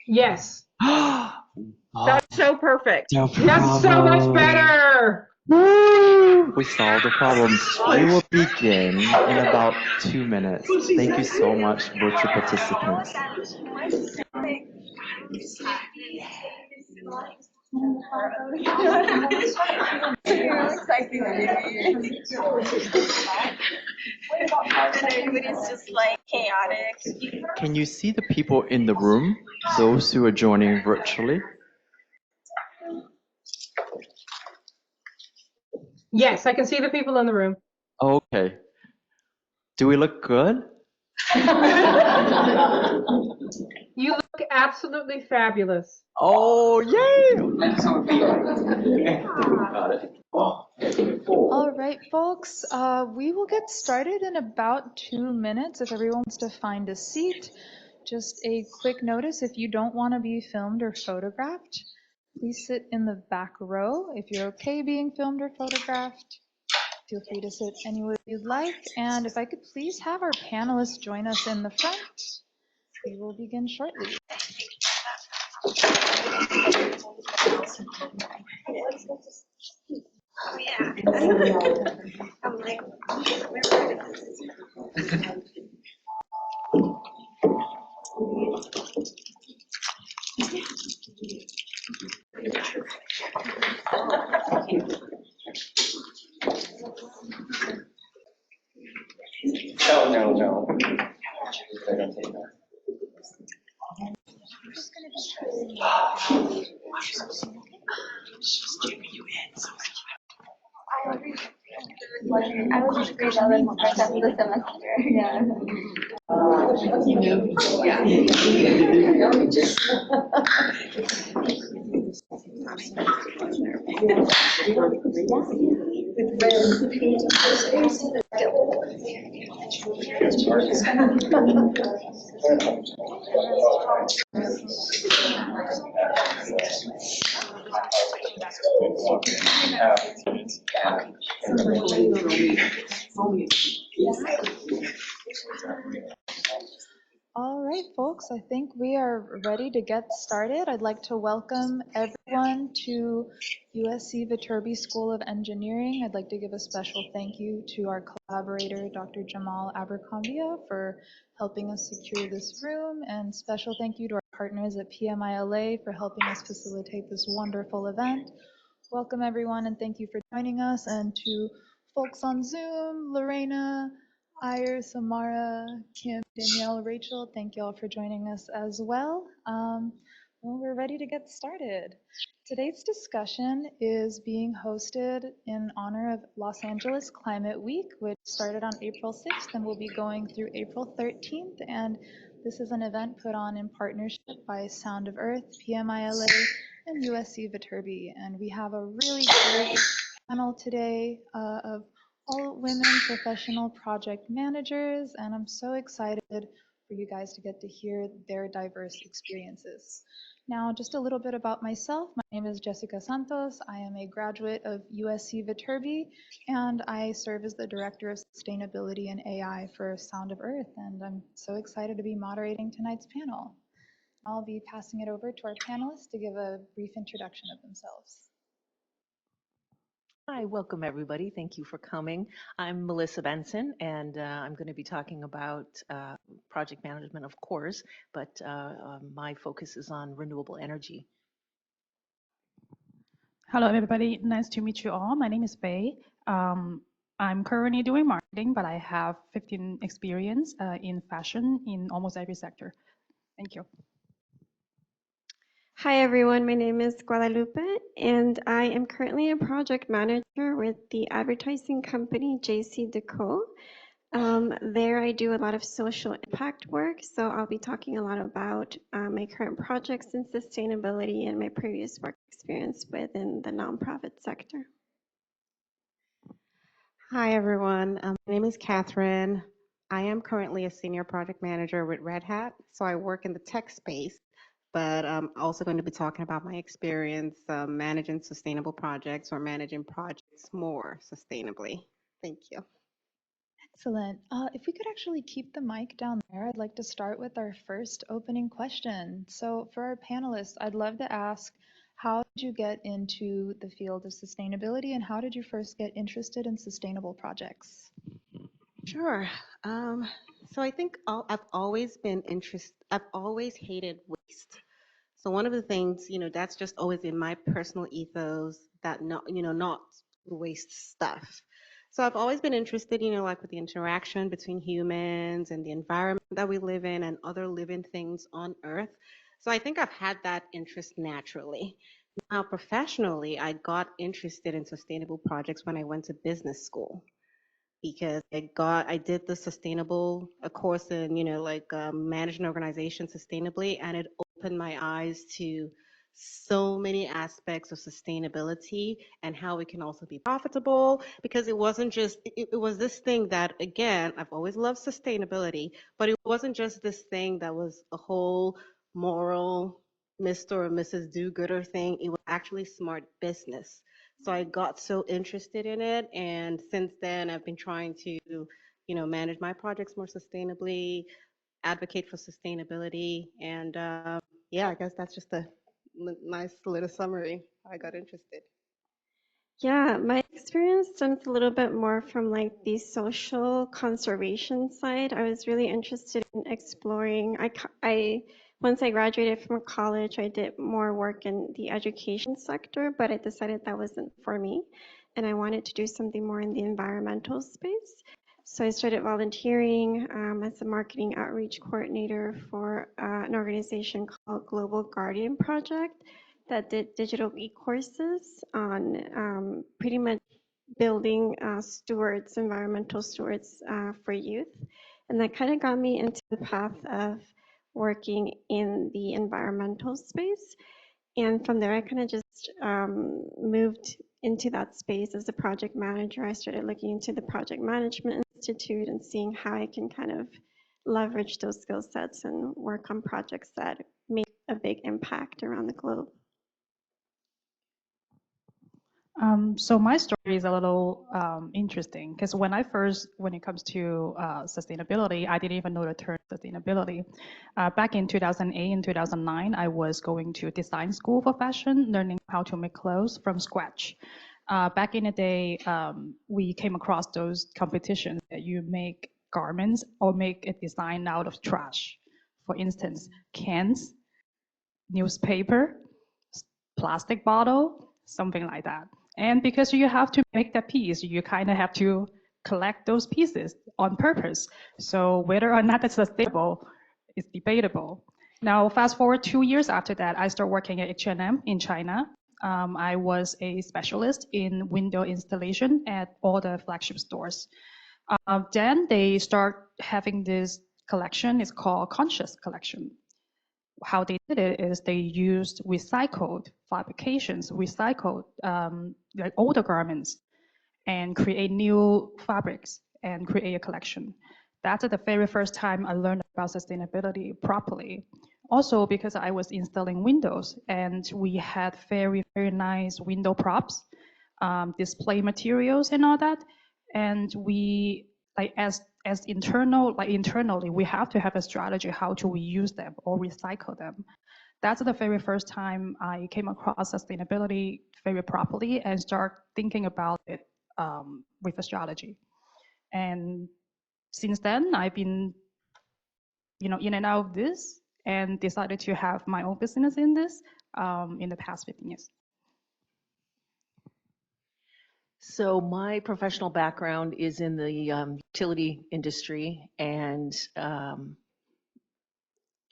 Yes. Oh, That's so perfect. no That's so much problem. better. Woo! We solved the problem. We will begin in about 2 minutes. Thank you so much, virtual participants. Everybody's just like chaotic. Can you see the people in the room, those who are joining virtually? Yes, I can see the people in the room. Okay. Do we look good? You look absolutely fabulous. Oh, yay! All right, folks, we will get started in about 2 minutes if everyone wants to find a seat. Just a quick notice, if you don't want to be filmed or photographed, please sit in the back row. If you're okay being filmed or photographed, feel free to sit anywhere you'd like. And if I could please have our panelists join us in the front, we will begin shortly. I'm like, No. I don't take that. I was just grade 11 first half of the semester. Yeah. All right, folks, I think we are ready to get started. I'd like to welcome everyone to USC Viterbi School of Engineering. I'd like to give a special thank you to our collaborator, Dr. Jamal Abercrombie, for helping us secure this room, and special thank you to our partners at PMI-LA for helping us facilitate this wonderful event. Welcome, everyone, and thank you for joining us, and to folks on Zoom, Lorena, Ire, Samara, Kim, Danielle, Rachel, thank you all for joining us as well. Well, we're ready to get started. Today's discussion is being hosted in honor of Los Angeles Climate Week, which started on April 6th and will be going through April 13th. And this is an event put on in partnership by Sound of Earth, PMI-LA, and USC Viterbi. And we have a really great panel today of all women professional project managers, and I'm so excited for you guys to get to hear their diverse experiences. Now, just a little bit about myself. My name is Jessica Santos. I am a graduate of USC Viterbi, and I serve as the Director of Sustainability and AI for Sound of Earth, and I'm so excited to be moderating tonight's panel. I'll be passing it over to our panelists to give a brief introduction of themselves. Hi, welcome everybody. Thank you for coming. I'm Melissa Benson, and I'm going to be talking about project management, of course, but my focus is on renewable energy. Hello, everybody. Nice to meet you all. My name is Faye. I'm currently doing marketing, but I have 15 experience in fashion in almost every sector. Thank you. Hi everyone, my name is Guadalupe and I am currently a project manager with the advertising company JCDecaux. There I do a lot of social impact work, so I'll be talking a lot about my current projects in sustainability and my previous work experience within the nonprofit sector. Hi everyone, my name is Catherine. I am currently a senior project manager with Red Hat, so I work in the tech space. But I'm also going to be talking about my experience managing sustainable projects or managing projects more sustainably. Thank you. Excellent. If we could actually keep the mic down there, I'd like to start with our first opening question. So for our panelists, I'd love to ask, how did you get into the field of sustainability and how did you first get interested in sustainable projects? Sure. So I think I've always been I've always hated waste. So one of the things, that's just always in my personal ethos that not waste stuff. So I've always been interested, like with the interaction between humans and the environment that we live in and other living things on Earth. So I think I've had that interest naturally. Now, professionally, I got interested in sustainable projects when I went to business school because I did the sustainable a course in managing organization sustainably, and it opened my eyes to so many aspects of sustainability and how it can also be profitable, because it wasn't just it was this thing that, again, I've always loved sustainability, but it wasn't just this thing that was a whole moral Mr. or Mrs. Do-gooder thing. It was actually smart business. So I got so interested in it, and since then I've been trying to, manage my projects more sustainably, advocate for sustainability, and yeah, I guess that's just a nice little summary. I got interested. Yeah, my experience stems a little bit more from like the social conservation side. I was really interested in exploring. Once I graduated from college, I did more work in the education sector, but I decided that wasn't for me, and I wanted to do something more in the environmental space. So I started volunteering as a marketing outreach coordinator for an organization called Global Guardian Project that did digital e-courses on pretty much building stewards, environmental stewards for youth. And that kind of got me into the path of working in the environmental space. And from there, I kind of just moved into that space as a project manager. I started looking into the Project Management Institute and seeing how I can kind of leverage those skill sets and work on projects that make a big impact around the globe. So my story is a little interesting because when it comes to sustainability, I didn't even know the term sustainability. Back in 2008 and 2009, I was going to design school for fashion, learning how to make clothes from scratch. Back in the day, we came across those competitions that you make garments or make a design out of trash. For instance, cans, newspaper, plastic bottle, something like that. And because you have to make that piece, you kind of have to collect those pieces on purpose. So whether or not it's sustainable is debatable. Now, fast forward 2 years after that, I started working at H&M in China. I was a specialist in window installation at all the flagship stores. Then they start having this collection. It's called Conscious Collection. How they did it is they used recycled fabrications, recycled like older garments, and create new fabrics and create a collection. That's the very first time I learned about sustainability properly. Also because I was installing windows and we had very, very nice window props, display materials and all that. And we, like internally, we have to have a strategy how to reuse them or recycle them. That's the very first time I came across sustainability very properly and start thinking about it with a strategy. And since then, I've been, in and out of this and decided to have my own business in this in the past 15 years. So my professional background is in the utility industry, and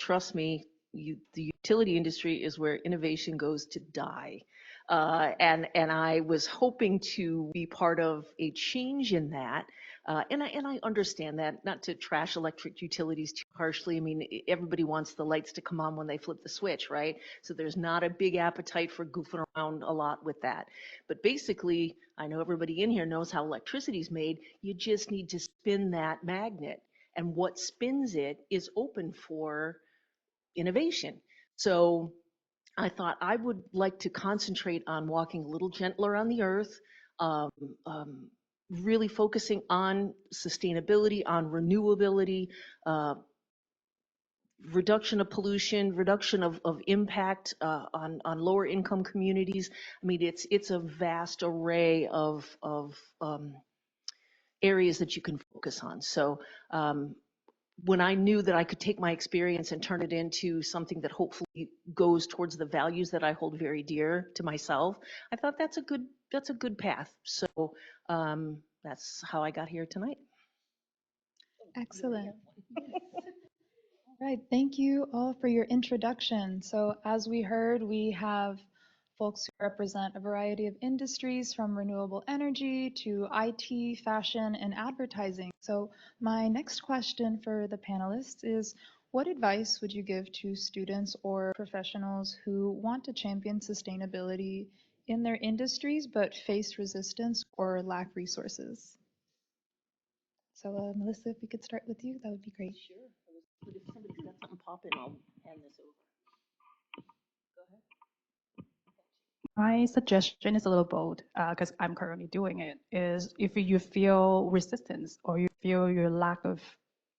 trust me, the utility industry is where innovation goes to die. And I was hoping to be part of a change in that. And I understand that, not to trash electric utilities too harshly. I mean, everybody wants the lights to come on when they flip the switch, right? So there's not a big appetite for goofing around a lot with that. But basically, I know everybody in here knows how electricity is made. You just need to spin that magnet. And what spins it is open for innovation. So I thought I would like to concentrate on walking a little gentler on the earth, um, um, really focusing on sustainability, on renewability, reduction of pollution, reduction of impact on lower income communities. I mean, it's a vast array of areas that you can focus on. So when I knew that I could take my experience and turn it into something that hopefully goes towards the values that I hold very dear to myself, I thought that's a good path. So that's how I got here tonight. Excellent. All right, thank you all for your introduction. So as we heard, we have folks who represent a variety of industries from renewable energy to IT, fashion, and advertising. So my next question for the panelists is, what advice would you give to students or professionals who want to champion sustainability in their industries but face resistance or lack resources? So Melissa, if we could start with you, that would be great. Sure. But if somebody's got something popping, I'll hand this over. Go ahead. My suggestion is a little bold because I'm currently doing it, is if you feel resistance or you feel your lack of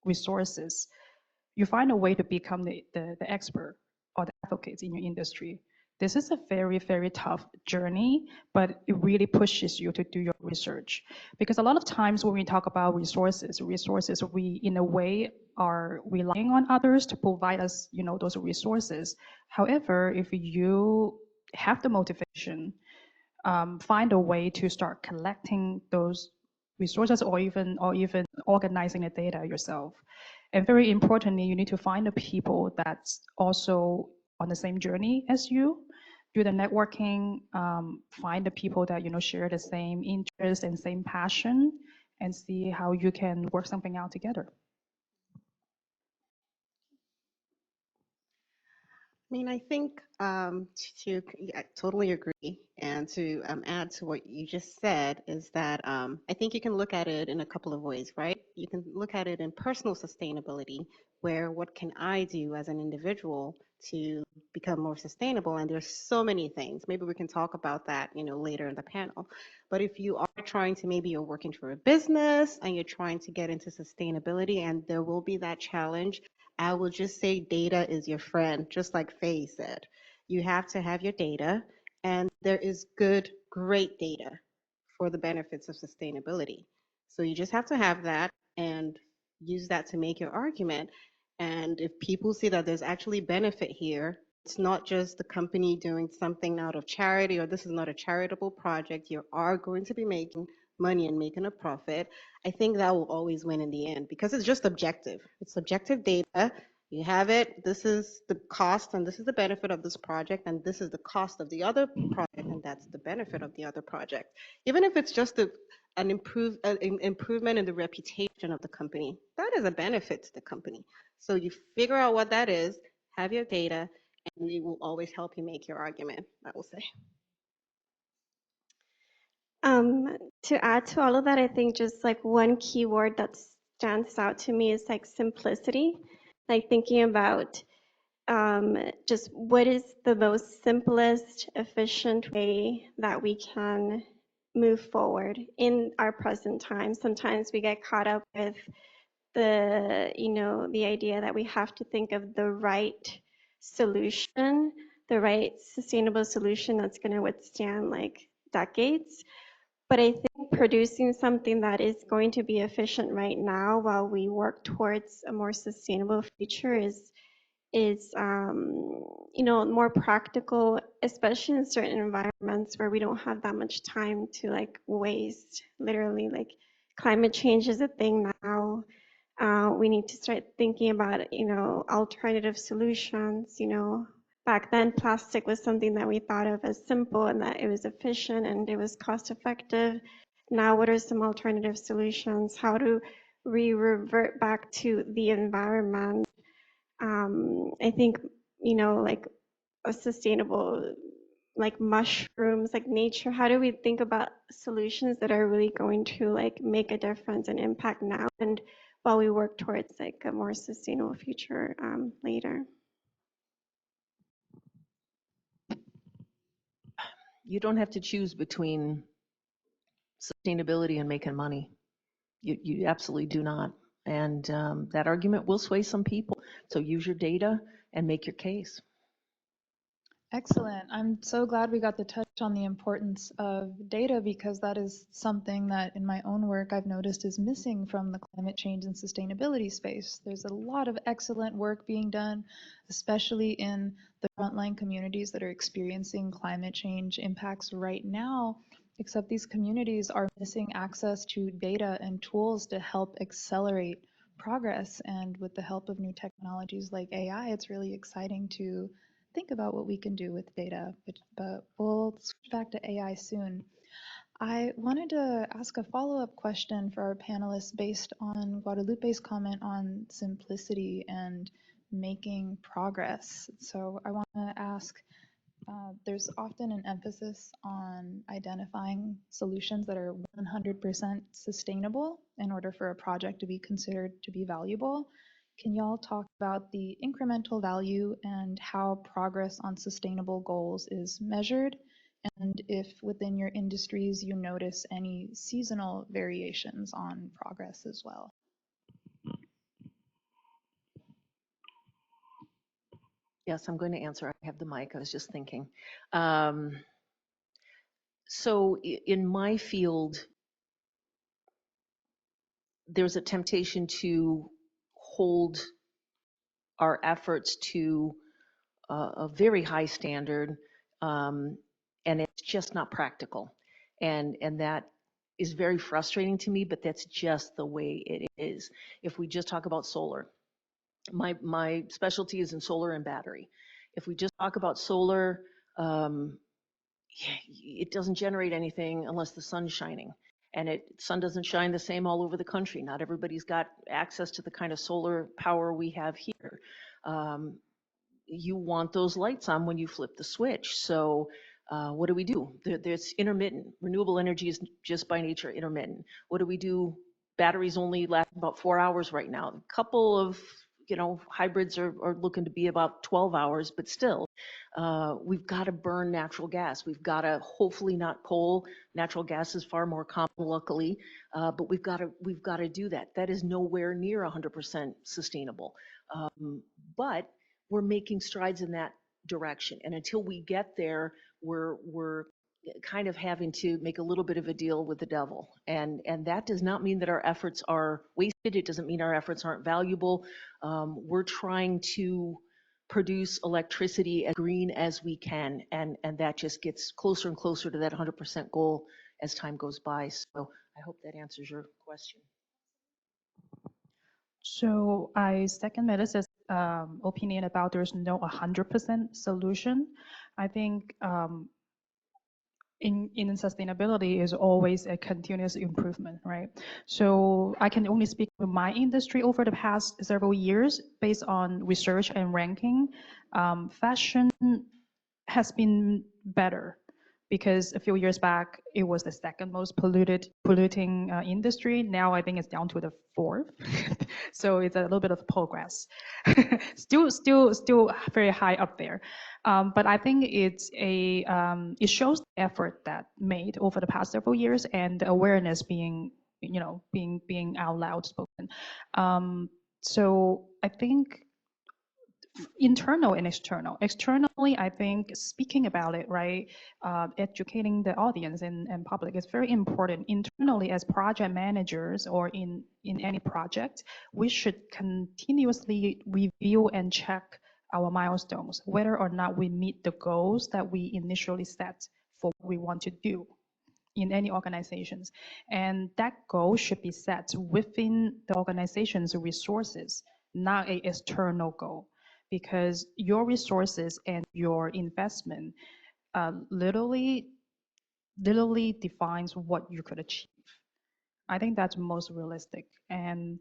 resources, you find a way to become the expert or the advocates in your industry. This is a very, very tough journey, but it really pushes you to do your research. Because a lot of times when we talk about resources, we in a way are relying on others to provide us, those resources. However, if you have the motivation, find a way to start collecting those resources or even organizing the data yourself. And very importantly, you need to find the people that's also on the same journey as you. Do the networking, find the people that share the same interest and same passion, and see how you can work something out together. I mean, I think I totally agree. And to add to what you just said is that I think you can look at it in a couple of ways, right? You can look at it in personal sustainability, where what can I do as an individual to become more sustainable? And there's so many things. Maybe we can talk about that, later in the panel. But if you are trying to, maybe you're working for a business and you're trying to get into sustainability, and there will be that challenge, I will just say data is your friend, just like Faye said. You have to have your data, and there is good, great data for the benefits of sustainability. So you just have to have that and use that to make your argument. And if people see that there's actually benefit here, it's not just the company doing something out of charity, or this is not a charitable project, you are going to be making money and making a profit, I think that will always win in the end because it's just objective. It's objective data. You have it. This is the cost and this is the benefit of this project, and this is the cost of the other project, and that's the benefit of the other project. Even if it's just an improvement in the reputation of the company, that is a benefit to the company. So you figure out what that is, have your data, and it will always help you make your argument, I will say. To add to all of that, I think just like one key word that stands out to me is like simplicity, like thinking about just what is the most simplest, efficient way that we can move forward in our present time. Sometimes we get caught up with the idea that we have to think of the right solution, the right sustainable solution that's going to withstand like decades. But I think producing something that is going to be efficient right now while we work towards a more sustainable future is more practical, especially in certain environments where we don't have that much time to like waste. Literally, like climate change is a thing now. We need to start thinking about alternative solutions. Back then plastic was something that we thought of as simple and that it was efficient and it was cost effective. Now what are some alternative solutions? How do we revert back to the environment? I think, like a sustainable, like mushrooms, like nature, how do we think about solutions that are really going to like make a difference and impact now and while we work towards like a more sustainable future later? You don't have to choose between sustainability and making money. You absolutely do not. And that argument will sway some people. So use your data and make your case. Excellent. I'm so glad we got to touch on the importance of data, because that is something that in my own work I've noticed is missing from the climate change and sustainability space. There's a lot of excellent work being done, especially in the frontline communities that are experiencing climate change impacts right now, except these communities are missing access to data and tools to help accelerate progress. And with the help of new technologies like AI, it's really exciting to think about what we can do with data, but we'll switch back to AI soon. I wanted to ask a follow-up question for our panelists based on Guadalupe's comment on simplicity and making progress. So I want to ask, there's often an emphasis on identifying solutions that are 100% sustainable in order for a project to be considered to be valuable. Can y'all talk about the incremental value and how progress on sustainable goals is measured? And if within your industries you notice any seasonal variations on progress as well? Yes, I'm going to answer. I have the mic. I was just thinking. So in my field, there's a temptation to hold our efforts to a very high standard, and it's just not practical. And that is very frustrating to me, but that's just the way it is. If we just talk about solar, my specialty is in solar and battery. If we just talk about solar, it doesn't generate anything unless the sun's shining. And sun doesn't shine the same all over the country. Not everybody's got access to the kind of solar power we have here. You want those lights on when you flip the switch. So what do? There's intermittent. Renewable energy is just by nature intermittent. What do we do? Batteries only last about 4 hours right now. A couple of hybrids are looking to be about 12 hours, but still, we've got to burn natural gas. We've got to, hopefully not coal. Natural gas is far more common, luckily, but we've got to do that. That is nowhere near 100% sustainable, but we're making strides in that direction. And until we get there, we're kind of having to make a little bit of a deal with the devil. And that does not mean that our efforts are wasted. It doesn't mean our efforts aren't valuable. We're trying to produce electricity as green as we can. And that just gets closer and closer to that 100% goal as time goes by. So I hope that answers your question. So I second Melissa's opinion about there's no 100% solution. I think in sustainability is always a continuous improvement, right? So I can only speak for my industry over the past several years based on research and ranking. Fashion has been better, because a few years back it was the second most polluting industry. Now I think it's down to the fourth. So it's a little bit of progress. still very high up there. But I think it shows the effort that made over the past several years, and the awareness being out loud spoken. So I think internal and external. Externally, I think speaking about it, right, educating the audience and public is very important. Internally, as project managers or in any project, we should continuously review and check our milestones, whether or not we meet the goals that we initially set for what we want to do in any organizations. And that goal should be set within the organization's resources, not an external goal, because your resources and your investment literally defines what you could achieve. I think that's most realistic. And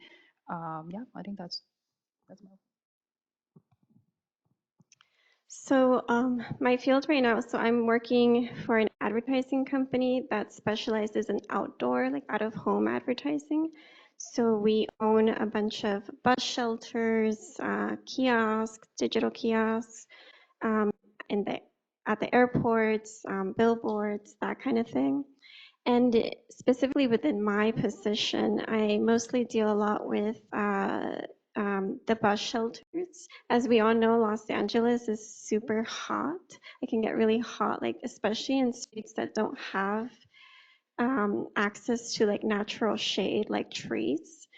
yeah, I think that's my. So my field right now, so I'm working for an advertising company that specializes in outdoor, like out-of-home advertising. So we own a bunch of bus shelters, kiosks, digital kiosks, at the airports, billboards, that kind of thing. And specifically within my position, I mostly deal a lot with the bus shelters. As we all know, Los Angeles is super hot. It can get really hot, like especially in streets that don't have access to like natural shade, like trees.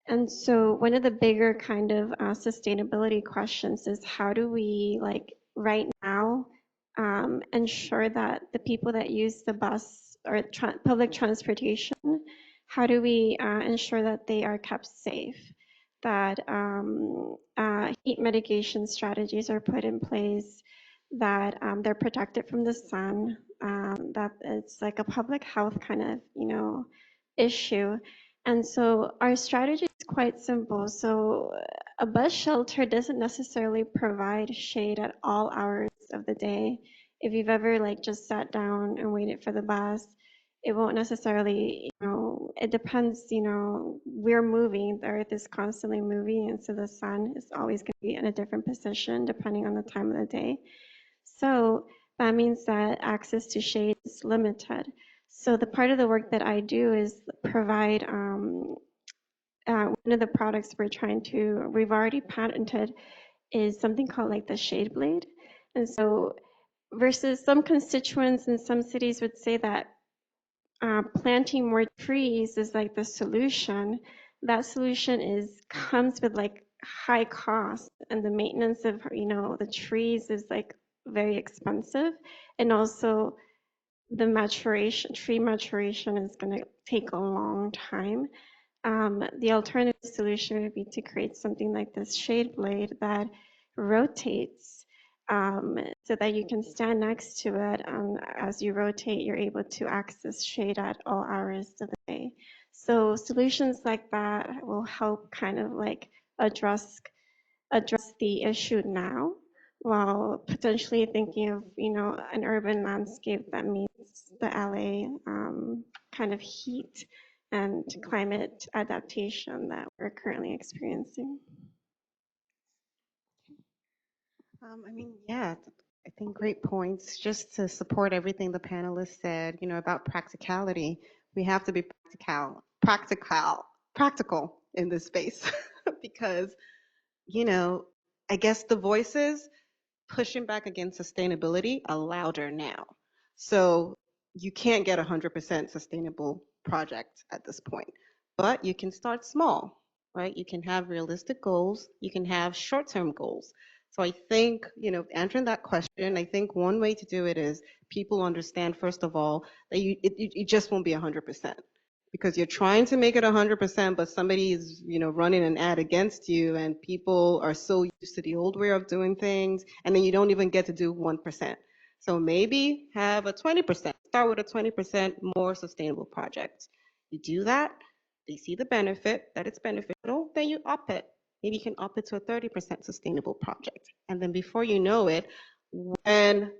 And so one of the bigger kind of sustainability questions is how do we like right now ensure that the people that use the bus or public transportation, how do we ensure that they are kept safe, that heat mitigation strategies are put in place, that they're protected from the sun, that it's like a public health kind of, issue. And so our strategy is quite simple. So a bus shelter doesn't necessarily provide shade at all hours of the day. If you've ever like just sat down and waited for the bus, it won't necessarily, it depends, we're moving, the earth is constantly moving, and so the sun is always going to be in a different position depending on the time of the day. So that means that access to shade is limited. So the part of the work that I do is provide one of the products we've already patented is something called like the shade blade. And so versus some constituents in some cities would say that planting more trees is like the solution. That solution comes with like high cost, and the maintenance of the trees is like very expensive, and also the tree maturation is going to take a long time. The alternative solution would be to create something like this shade blade that rotates, so that you can stand next to it. As you rotate, you're able to access shade at all hours of the day. So solutions like that will help kind of like address the issue now, while potentially thinking of an urban landscape that meets the LA kind of heat and climate adaptation that we're currently experiencing. Yeah, I think great points. Just to support everything the panelists said, about practicality, we have to be practical in this space because, I guess the voices pushing back against sustainability are louder now. So you can't get 100% sustainable project at this point, but you can start small, right? You can have realistic goals. You can have short-term goals. So I think, answering that question, I think one way to do it is people understand, first of all, that it just won't be 100%. Because you're trying to make it 100%, but somebody is, running an ad against you, and people are so used to the old way of doing things, and then you don't even get to do 1%. So maybe have a 20%. Start with a 20% more sustainable project. You do that, they see the benefit, that it's beneficial, then you up it. Maybe you can up it to a 30% sustainable project. And then before you know it, when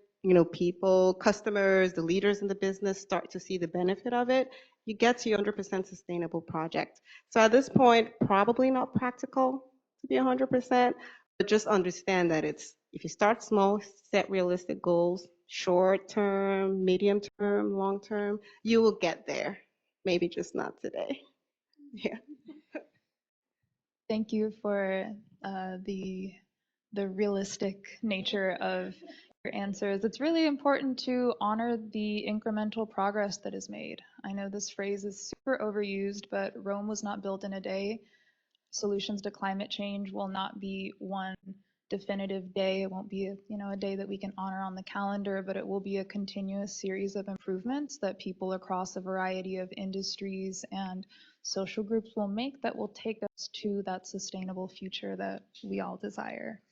people, customers, the leaders in the business start to see the benefit of it, you get to your 100% sustainable project. So at this point, probably not practical to be 100%, but just understand that if you start small, set realistic goals, short term, medium term, long term, you will get there. Maybe just not today. Yeah. Thank you for the realistic nature of your answers. It's really important to honor the incremental progress that is made. I know this phrase is super overused, but Rome was not built in a day. Solutions to climate change will not be one definitive day. It won't be a day that we can honor on the calendar, but it will be a continuous series of improvements that people across a variety of industries and social groups will make that will take us to that sustainable future that we all desire.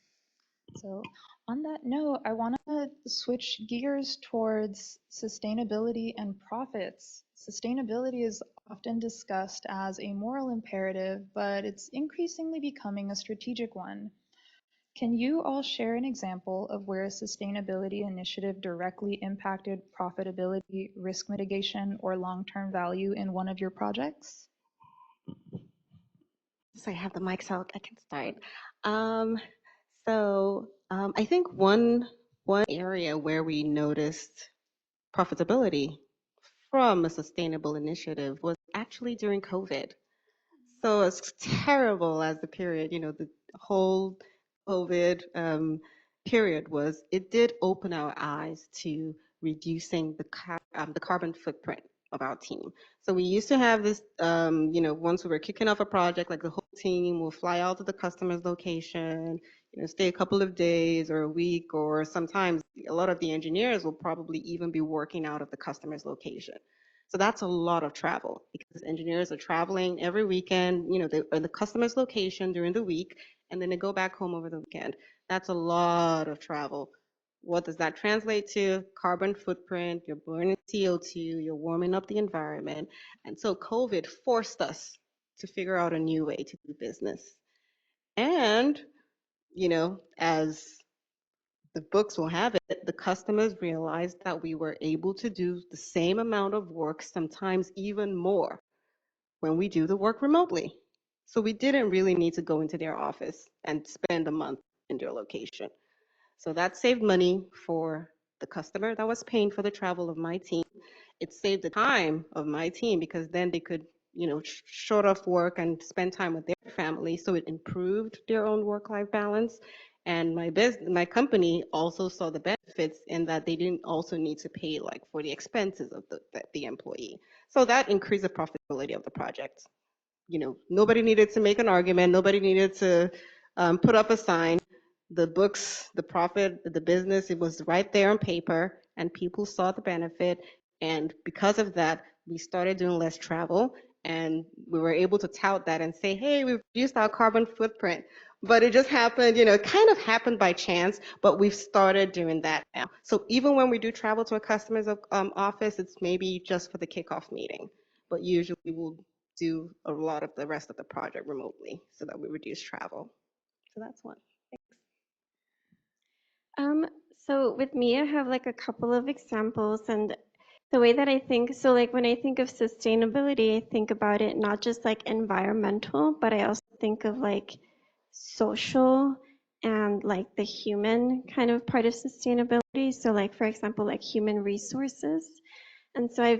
So on that note, I want to switch gears towards sustainability and profits. Sustainability is often discussed as a moral imperative, but it's increasingly becoming a strategic one. Can you all share an example of where a sustainability initiative directly impacted profitability, risk mitigation, or long-term value in one of your projects? So I have the mic, so I can start. I think one area where we noticed profitability from a sustainable initiative was actually during COVID. So as terrible as the period, the whole COVID period was, it did open our eyes to reducing the carbon footprint of our team. So we used to have this, once we were kicking off a project, like the whole team will fly out to the customer's location, stay a couple of days or a week, or sometimes a lot of the engineers will probably even be working out of the customer's location. So that's a lot of travel because engineers are traveling every weekend, they are the customer's location during the week, and then they go back home over the weekend. That's a lot of travel. What does that translate to? Carbon footprint, you're burning CO2, you're warming up the environment. And so COVID forced us to figure out a new way to do business. And, as the books will have it, the customers realized that we were able to do the same amount of work, sometimes even more, when we do the work remotely. So we didn't really need to go into their office and spend a month in their location. So that saved money for the customer that was paying for the travel of my team. It saved the time of my team because then they could, short off work and spend time with their family. So it improved their own work-life balance. And my company also saw the benefits in that they didn't also need to pay like for the expenses of the employee. So that increased the profitability of the project. Nobody needed to make an argument. Nobody needed to put up a sign. The books, the profit, the business, it was right there on paper, and people saw the benefit. And because of that, we started doing less travel, and we were able to tout that and say, hey, we've reduced our carbon footprint. But it just happened, it kind of happened by chance, but we've started doing that now. So even when we do travel to a customer's office, it's maybe just for the kickoff meeting, but usually we'll do a lot of the rest of the project remotely so that we reduce travel. So that's one. So with me, I have like a couple of examples, and the way that I think, so like when I think of sustainability, I think about it not just like environmental, but I also think of like social and like the human kind of part of sustainability. So like, for example, like human resources. And so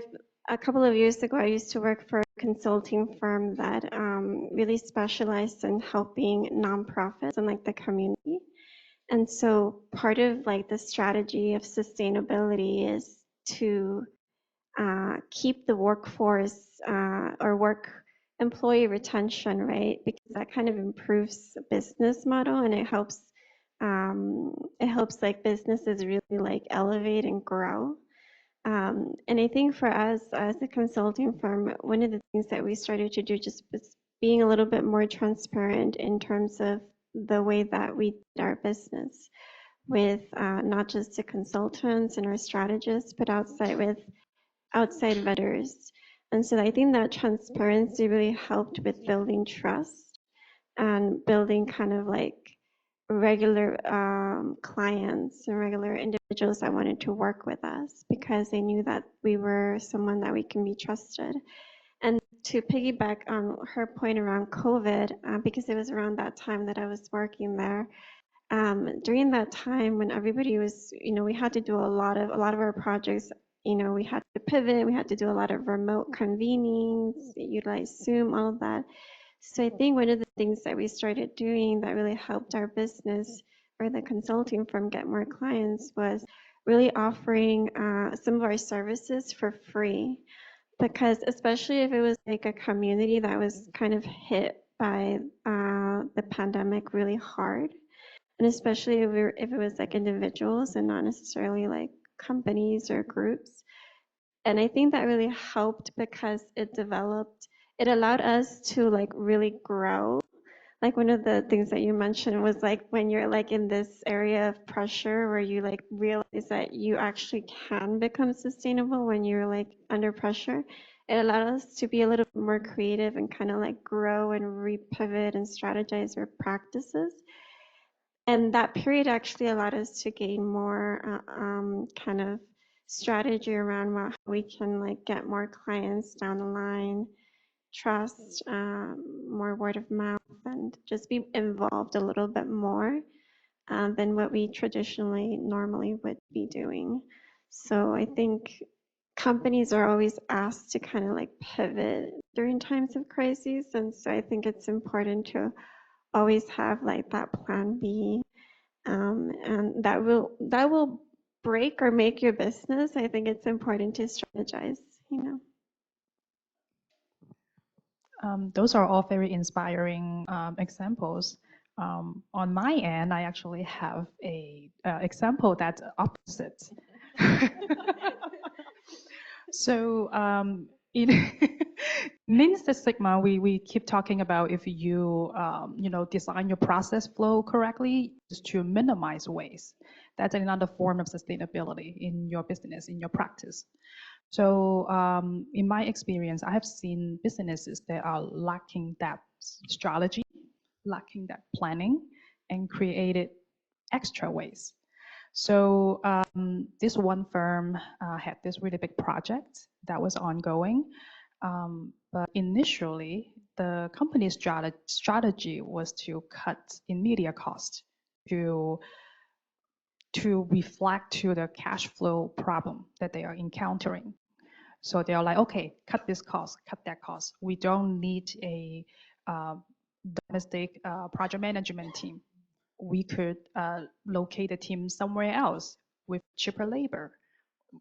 a couple of years ago, I used to work for a consulting firm that really specialized in helping nonprofits and like the community. And so part of like the strategy of sustainability is to keep the workforce or work employee retention, right? Because that kind of improves business model, and it helps like businesses really like elevate and grow. And I think for us as a consulting firm, one of the things that we started to do just was being a little bit more transparent in terms of the way that we did our business with not just the consultants and our strategists, but outside vendors. And so I think that transparency really helped with building trust and building kind of like regular clients and regular individuals that wanted to work with us because they knew that we were someone that we can be trusted. And to piggyback on her point around COVID, because it was around that time that I was working there, during that time when everybody was, we had to do a lot of our projects, we had to pivot, we had to do a lot of remote convenings, utilize Zoom, all of that. So I think one of the things that we started doing that really helped our business or the consulting firm get more clients was really offering some of our services for free. Because especially if it was like a community that was kind of hit by the pandemic really hard, and especially if it was like individuals and not necessarily like companies or groups. And I think that really helped because it allowed us to like really grow. Like one of the things that you mentioned was like when you're like in this area of pressure where you like realize that you actually can become sustainable when you're like under pressure. It allowed us to be a little bit more creative and kind of like grow and repivot and strategize our practices. And that period actually allowed us to gain more kind of strategy around how we can like get more clients down the line, trust, more word of mouth, and just be involved a little bit more than what we traditionally normally would be doing. So I think companies are always asked to kind of like pivot during times of crises. And so I think it's important to always have like that plan B. And that will break or make your business. I think it's important to strategize, you know. Those are all very inspiring examples. On my end, I actually have a example that's opposite. So in Lean Six Sigma, we keep talking about if you design your process flow correctly, is to minimize waste. That's another form of sustainability in your business, in your practice. So in my experience, I have seen businesses that are lacking that strategy, lacking that planning, and created extra waste. So this one firm had this really big project that was ongoing. But initially, the company's strategy was to cut in media cost to reflect to the cash flow problem that they are encountering. So they are like, okay, cut this cost, cut that cost. We don't need a domestic project management team. We could locate a team somewhere else with cheaper labor,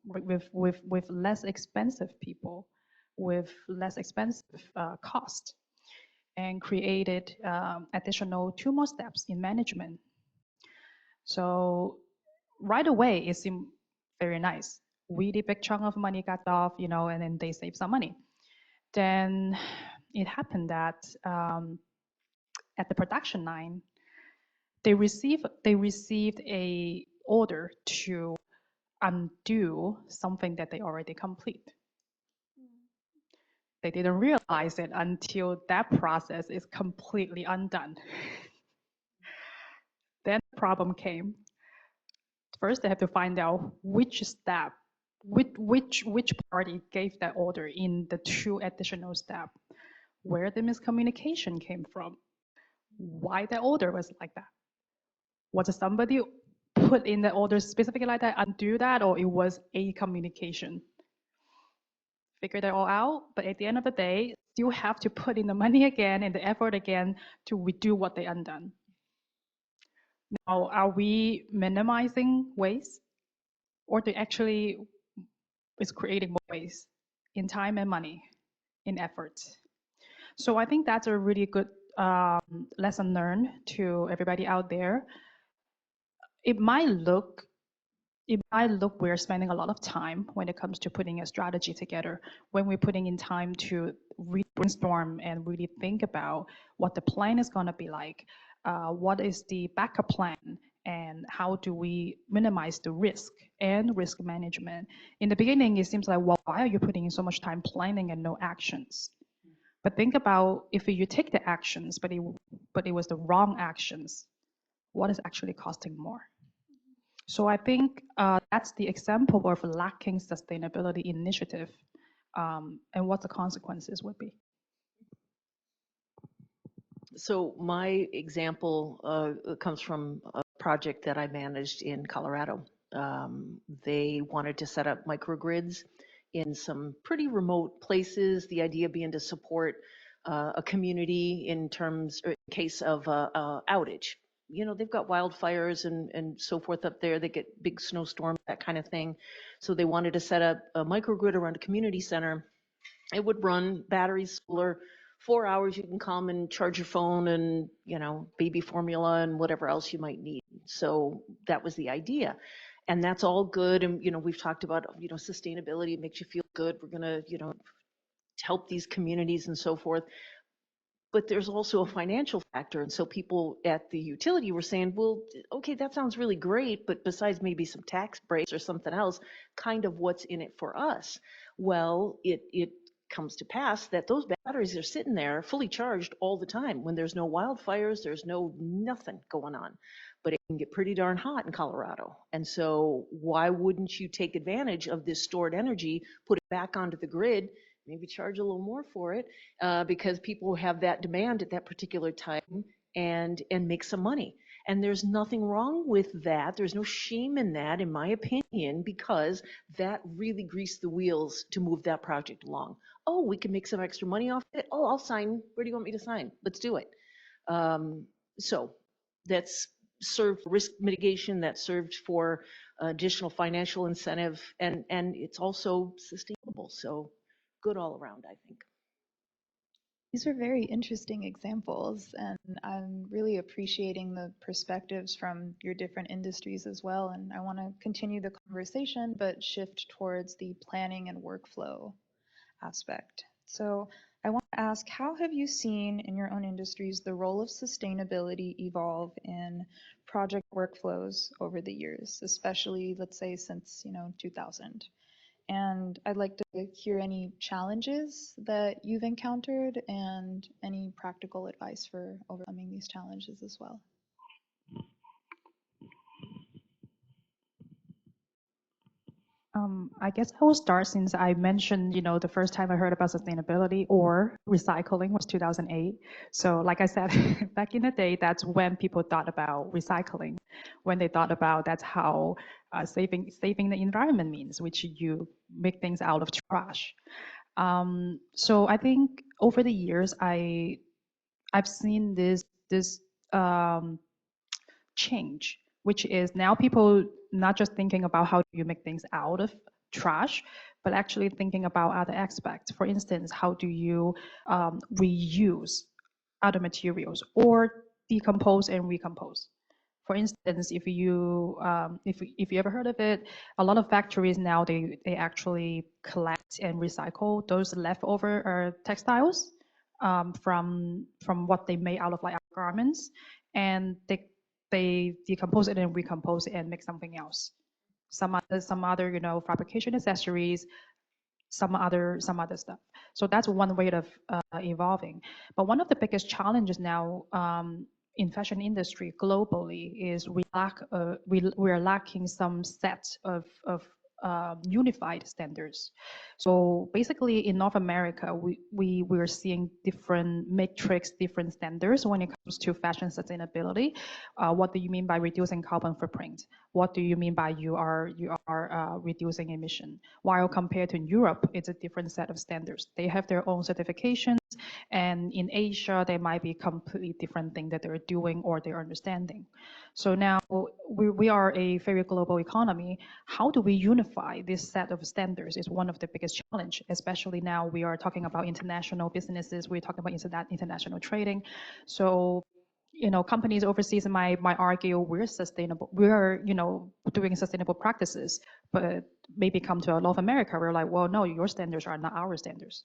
with less expensive people, with less expensive cost, and created additional 2 more steps in management. So right away, it seemed very nice. Really big chunk of money got off, and then they saved some money. Then it happened that at the production line, they received a order to undo something that they already complete. They didn't realize it until that process is completely undone. Then the problem came. First, they have to find out which step, which party gave that order in the 2 additional steps, where the miscommunication came from, why the order was like that. Was it somebody put in the order specifically like that, undo that, or it was a communication? Figure that all out, but at the end of the day, still have to put in the money again and the effort again to redo what they undone. Now, are we minimizing waste, or they actually is creating more waste in time and money, in effort? So I think that's a really good lesson learned to everybody out there. It might look we're spending a lot of time when it comes to putting a strategy together, when we're putting in time to brainstorm and really think about what the plan is going to be like, what is the backup plan, and how do we minimize the risk and risk management. In the beginning, it seems like, well, why are you putting in so much time planning and no actions? But think about if you take the actions, but it was the wrong actions, what is actually costing more? So I think that's the example of lacking sustainability initiative, and what the consequences would be. So my example comes from a project that I managed in Colorado. They wanted to set up microgrids in some pretty remote places, the idea being to support a community in case of outage. They've got wildfires and so forth up there. They get big snowstorms, that kind of thing. So they wanted to set up a microgrid around a community center. It would run batteries, solar, 4 hours. You can come and charge your phone and, baby formula and whatever else you might need. So that was the idea. And that's all good. And, we've talked about, sustainability. It makes you feel good. We're going to, help these communities and so forth. But there's also a financial factor. And so people at the utility were saying, well, okay, that sounds really great, but besides maybe some tax breaks or something else, kind of what's in it for us? Well, it comes to pass that those batteries are sitting there fully charged all the time. When there's no wildfires, there's nothing going on. But it can get pretty darn hot in Colorado. And so why wouldn't you take advantage of this stored energy, put it back onto the grid, maybe charge a little more for it, because people have that demand at that particular time, and make some money. And there's nothing wrong with that. There's no shame in that, in my opinion, because that really greased the wheels to move that project along. Oh, we can make some extra money off it. Oh, I'll sign. Where do you want me to sign? Let's do it. So that's served for risk mitigation, that served for additional financial incentive, and it's also sustainable. So good all around, I think. These are very interesting examples, and I'm really appreciating the perspectives from your different industries as well. And I want to continue the conversation, but shift towards the planning and workflow aspect. So I want to ask, how have you seen in your own industries the role of sustainability evolve in project workflows over the years, especially, let's say, since 2000? And I'd like to hear any challenges that you've encountered and any practical advice for overcoming these challenges as well. I guess I will start since I mentioned, the first time I heard about sustainability or recycling was 2008. So like I said, back in the day, that's when people thought about recycling. When they thought about that's how saving the environment means, which you make things out of trash. So I think over the years, I've seen this change, which is now people not just thinking about how do you make things out of trash, but actually thinking about other aspects. For instance, how do you reuse other materials or decompose and recompose? For instance, if you ever heard of it, a lot of factories now they actually collect and recycle those leftover textiles from what they made out of like garments, and they decompose it and recompose it and make something else. Some other fabrication accessories, some other stuff. So that's one way of evolving. But one of the biggest challenges now in fashion industry globally is we're lacking some set of unified standards. So basically in North America, we're seeing different matrix, different standards when it comes to fashion sustainability. What do you mean by reducing carbon footprint? What do you mean by you are reducing emission? While compared to Europe, it's a different set of standards. They have their own certifications, and in Asia, they might be completely different thing that they're doing or they're understanding. So now we are a very global economy. How do we unify this set of standards is one of the biggest challenge, especially now we are talking about international businesses, we're talking about international trading. So companies overseas might argue we're sustainable, we're doing sustainable practices, but maybe come to North America, we're like, well, no, your standards are not our standards.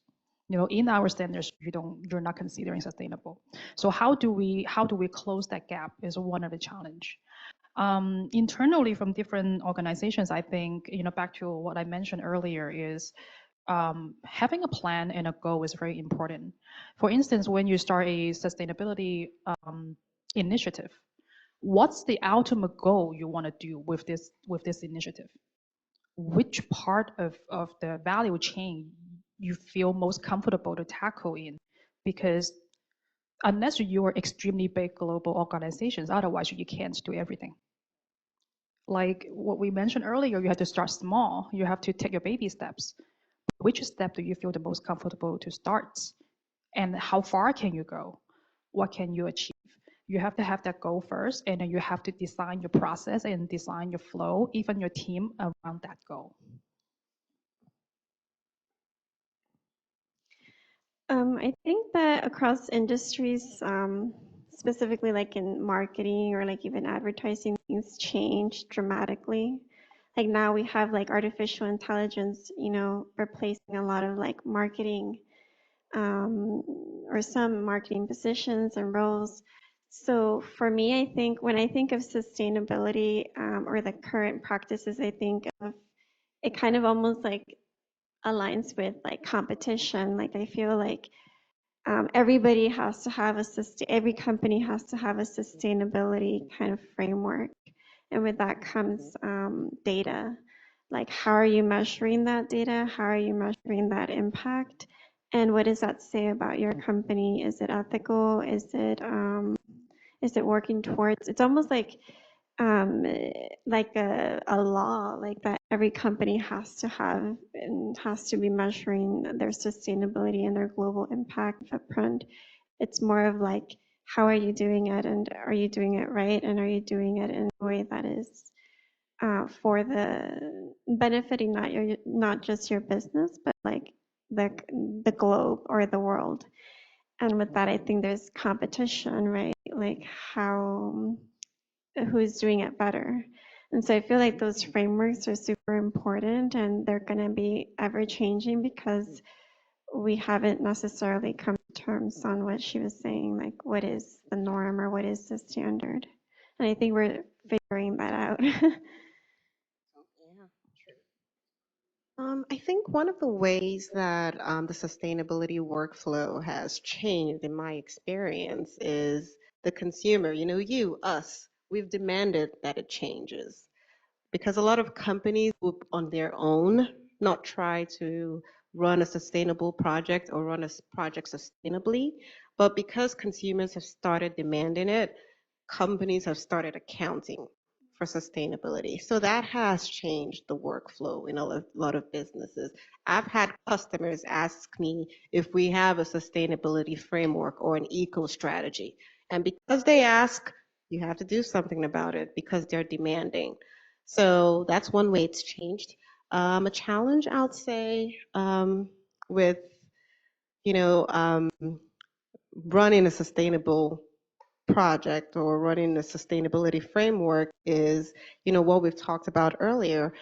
In our standards, you're not considering sustainable. So how do we close that gap is one of the challenge. Internally from different organizations, I think, back to what I mentioned earlier is having a plan and a goal is very important. For instance, when you start a sustainability initiative, what's the ultimate goal you want to do with this initiative? Which part of the value chain you feel most comfortable to tackle in? Because unless you're extremely big global organizations, otherwise you can't do everything. Like what we mentioned earlier, you have to start small. You have to take your baby steps. Which step do you feel the most comfortable to start? And how far can you go? What can you achieve? You have to have that goal first, and then you have to design your process and design your flow, even your team around that goal. I think that across industries, specifically like in marketing or like even advertising, things change dramatically. Like now we have like artificial intelligence, replacing a lot of like marketing or some marketing positions and roles. So for me, I think when I think of sustainability or the current practices, I think of it kind of almost like aligns with like competition. Like I feel like everybody has to have every company has to have a sustainability kind of framework, and with that comes data. Like how are you measuring that data? How are you measuring that impact? And what does that say about your company? Is it ethical? Is is it working towards? It's almost like a law, like that every company has to have and has to be measuring their sustainability and their global impact footprint. It's more of like, how are you doing it, and are you doing it right, and are you doing it in a way that is for the benefiting not just your business, but like the the globe or the world. And with that, I think there's competition, right? Like who's doing it better. And so I feel like those frameworks are super important, and they're going to be ever changing because we haven't necessarily come to terms on what she was saying, like what is the norm or what is the standard. And I think we're figuring that out. I think one of the ways that the sustainability workflow has changed in my experience is the consumer, us, we've demanded that it changes because a lot of companies will on their own not try to run a sustainable project or run a project sustainably, but because consumers have started demanding it, companies have started accounting for sustainability. So that has changed the workflow in a lot of businesses. I've had customers ask me if we have a sustainability framework or an eco strategy. And because they ask, you have to do something about it because they're demanding. So that's one way it's changed. A challenge, I would say, with you know um, running a sustainable project or running a sustainability framework is, what we've talked about earlier,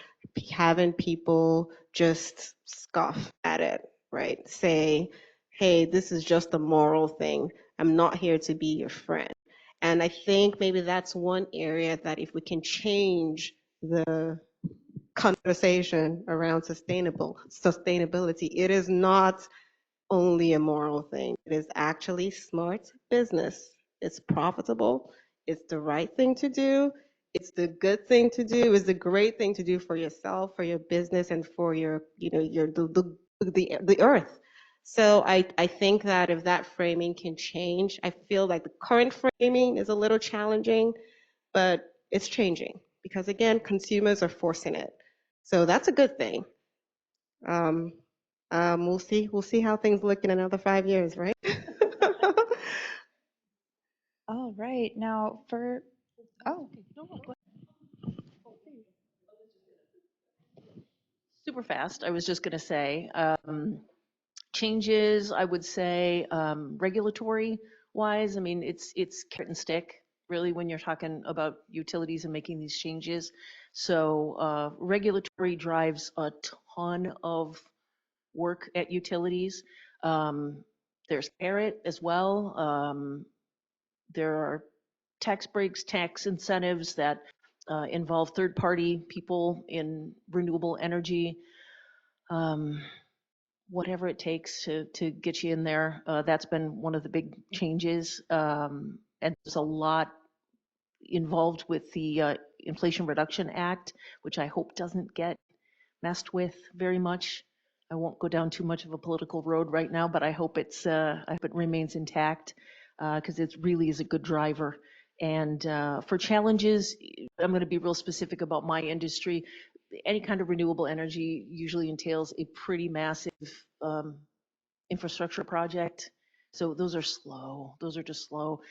having people just scoff at it, right? Say, hey, this is just a moral thing. I'm not here to be your friend. And I think maybe that's one area that if we can change the conversation around sustainability, it is not only a moral thing. It is actually smart business. It's profitable. It's the right thing to do. It's the good thing to do. It's the great thing to do for yourself, for your business, and for the earth. So I think that if that framing can change, I feel like the current framing is a little challenging, but it's changing because again, consumers are forcing it. So that's a good thing. Um, we'll see how things look in another 5 years, right? All right, now oh, Super fast. I was just going to say, changes, I would say, regulatory wise, I mean, it's carrot and stick really when you're talking about utilities and making these changes. So regulatory drives a ton of work at utilities. There's carrot as well. There are tax breaks, tax incentives that involve third-party people in renewable energy. Um, Whatever it takes to get you in there. That's been one of the big changes. And there's a lot involved with the Inflation Reduction Act, which I hope doesn't get messed with very much. I won't go down too much of a political road right now, but I hope I hope it remains intact because it really is a good driver. And for challenges, I'm going to be real specific about my industry. Any kind of renewable energy usually entails a pretty massive um, infrastructure project. So those are slow. Those are just slow.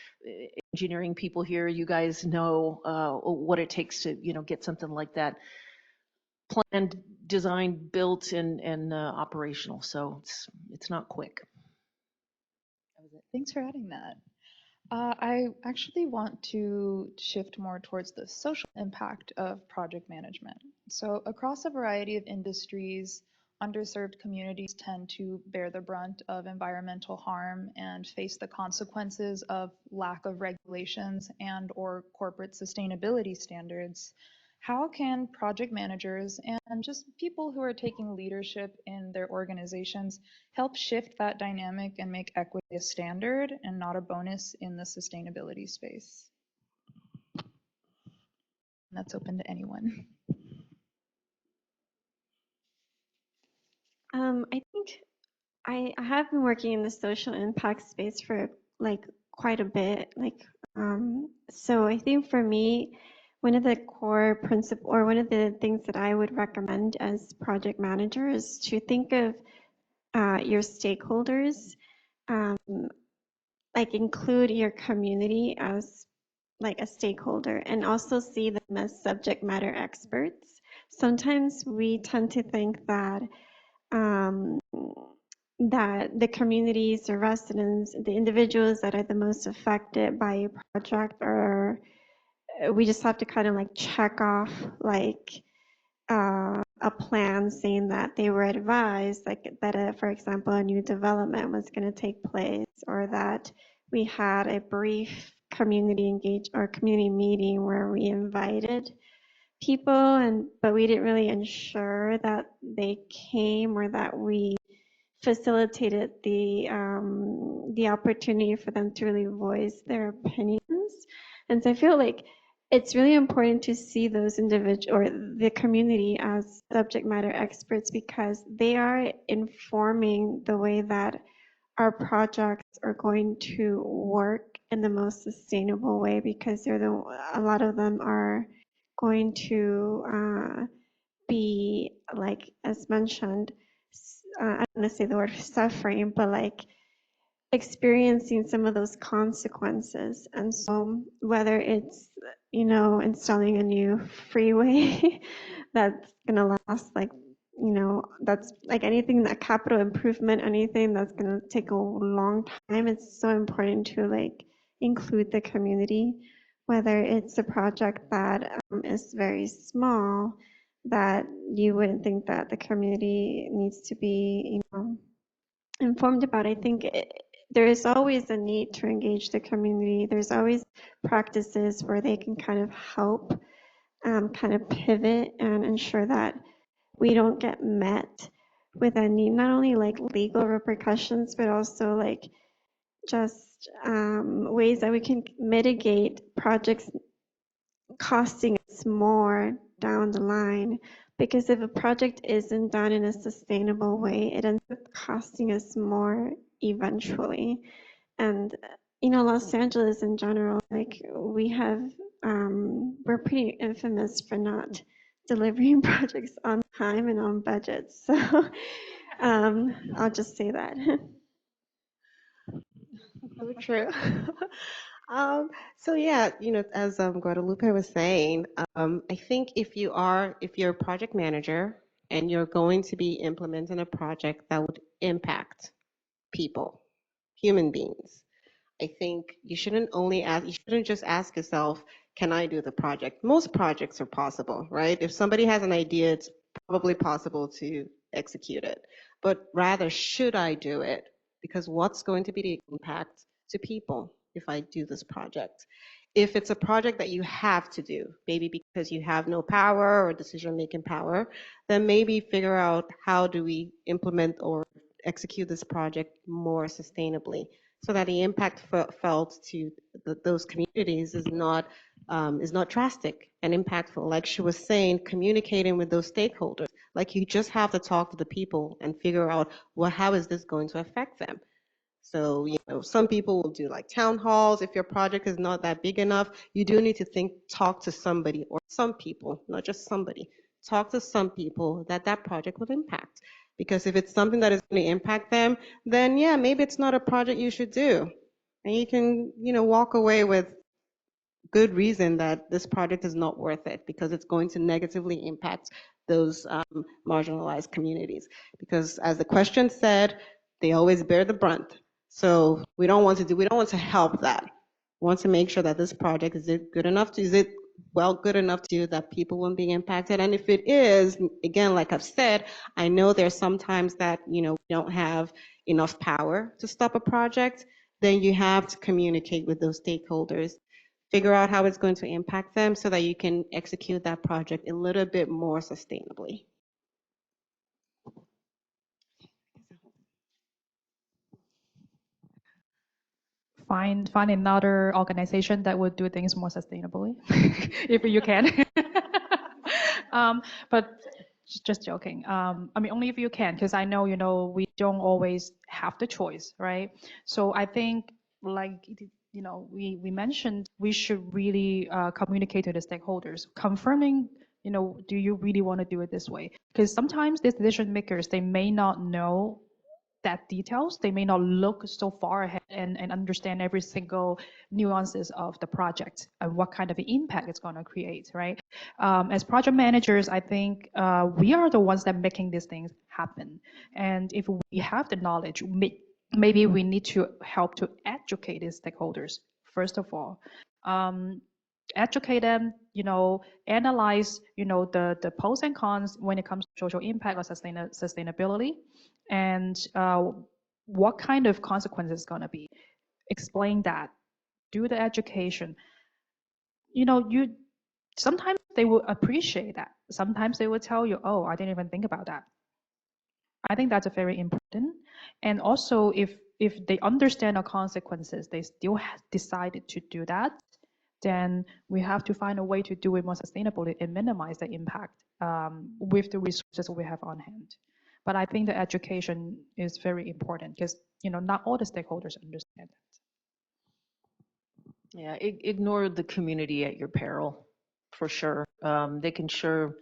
Engineering people here, you guys know what it takes to, get something like that planned, designed, built, and operational. So it's not quick. thanks for adding that. I actually want to shift more towards the social impact of project management. So across a variety of industries, underserved communities tend to bear the brunt of environmental harm and face the consequences of lack of regulations and or corporate sustainability standards. How can project managers and just people who are taking leadership in their organizations help shift that dynamic and make equity a standard and not a bonus in the sustainability space? And that's open to anyone. I think I have been working in the social impact space for like quite a bit, like So I think for me, one of the core principle or one of the things that I would recommend as project manager is to think of your stakeholders, um, like include your community as like a stakeholder and also see them as subject matter experts. Sometimes we tend to think that um, that the communities, the residents, the individuals that are the most affected by a project are, we just have to kind of like check off like a plan saying that they were advised, like that, for example, a new development was going to take place, or that we had a brief community engage or community meeting where we invited people, and but we didn't really ensure that they came or that we facilitated the opportunity for them to really voice their opinions. And so I feel like it's really important to see those individuals or the community as subject matter experts because they are informing the way that our projects are going to work in the most sustainable way because a lot of them are going to be like as mentioned, I don't want to say the word suffering, but like experiencing some of those consequences. And so whether it's, installing a new freeway that's going to last like, that's like anything, that capital improvement, anything that's going to take a long time, it's so important to like include the community, whether it's a project that is very small that you wouldn't think that the community needs to be, informed about. I think there is always a need to engage the community. There's always practices where they can kind of help, kind of pivot and ensure that we don't get met with any, not only like legal repercussions, but also like just ways that we can mitigate projects costing us more down the line, because if a project isn't done in a sustainable way, it ends up costing us more eventually. And Los Angeles in general, like we have, we're pretty infamous for not delivering projects on time and on budget. So I'll just say that. So true. So yeah, as Guadalupe was saying, I think if you're a project manager and you're going to be implementing a project that would impact people, human beings, I think you shouldn't just ask yourself, can I do the project? Most projects are possible, right? If somebody has an idea, it's probably possible to execute it. But rather, should I do it? Because what's going to be the impact to people if I do this project? If it's a project that you have to do, maybe because you have no power or decision-making power, then maybe figure out how do we implement or execute this project more sustainably so that the impact felt to those communities is not drastic and impactful. Like she was saying, communicating with those stakeholders. Like you just have to talk to the people and figure out, well, how is this going to affect them? So, some people will do like town halls. If your project is not that big enough, you do need to talk to somebody or some people, not just somebody. Talk to some people that project would impact. Because if it's something that is going to impact them, then yeah, maybe it's not a project you should do. And you can, walk away with good reason that this project is not worth it because it's going to negatively impact those marginalized communities. Because as the question said, they always bear the brunt. So we don't want to help that. We want to make sure that this project is it good enough good enough to you that people won't be impacted. And if it is, again, like I've said, I know there's sometimes that, we don't have enough power to stop a project. Then you have to communicate with those stakeholders, figure out how it's going to impact them so that you can execute that project a little bit more sustainably. Find another organization that would do things more sustainably, if you can. But just joking. I mean, only if you can, because I know, we don't always have the choice, right? So I think like we mentioned we should really communicate to the stakeholders, confirming, do you really want to do it this way? Because sometimes these decision makers, they may not know that details. They may not look so far ahead and understand every single nuances of the project and what kind of impact it's going to create, right? As project managers, I think we are the ones that making these things happen. And if we have the knowledge, maybe we need to help to educate these stakeholders, first of all. Educate them, analyze, the pros and cons when it comes to social impact or sustainability, and what kind of consequences it's going to be. Explain that, do the education. You sometimes they will appreciate that. Sometimes they will tell you, oh, I didn't even think about that. I think that's a very important. And also, if they understand the consequences, they still decided to do that, then we have to find a way to do it more sustainably and minimize the impact with the resources we have on hand. But I think the education is very important because not all the stakeholders understand that. Yeah, ignore the community at your peril, for sure. They can sure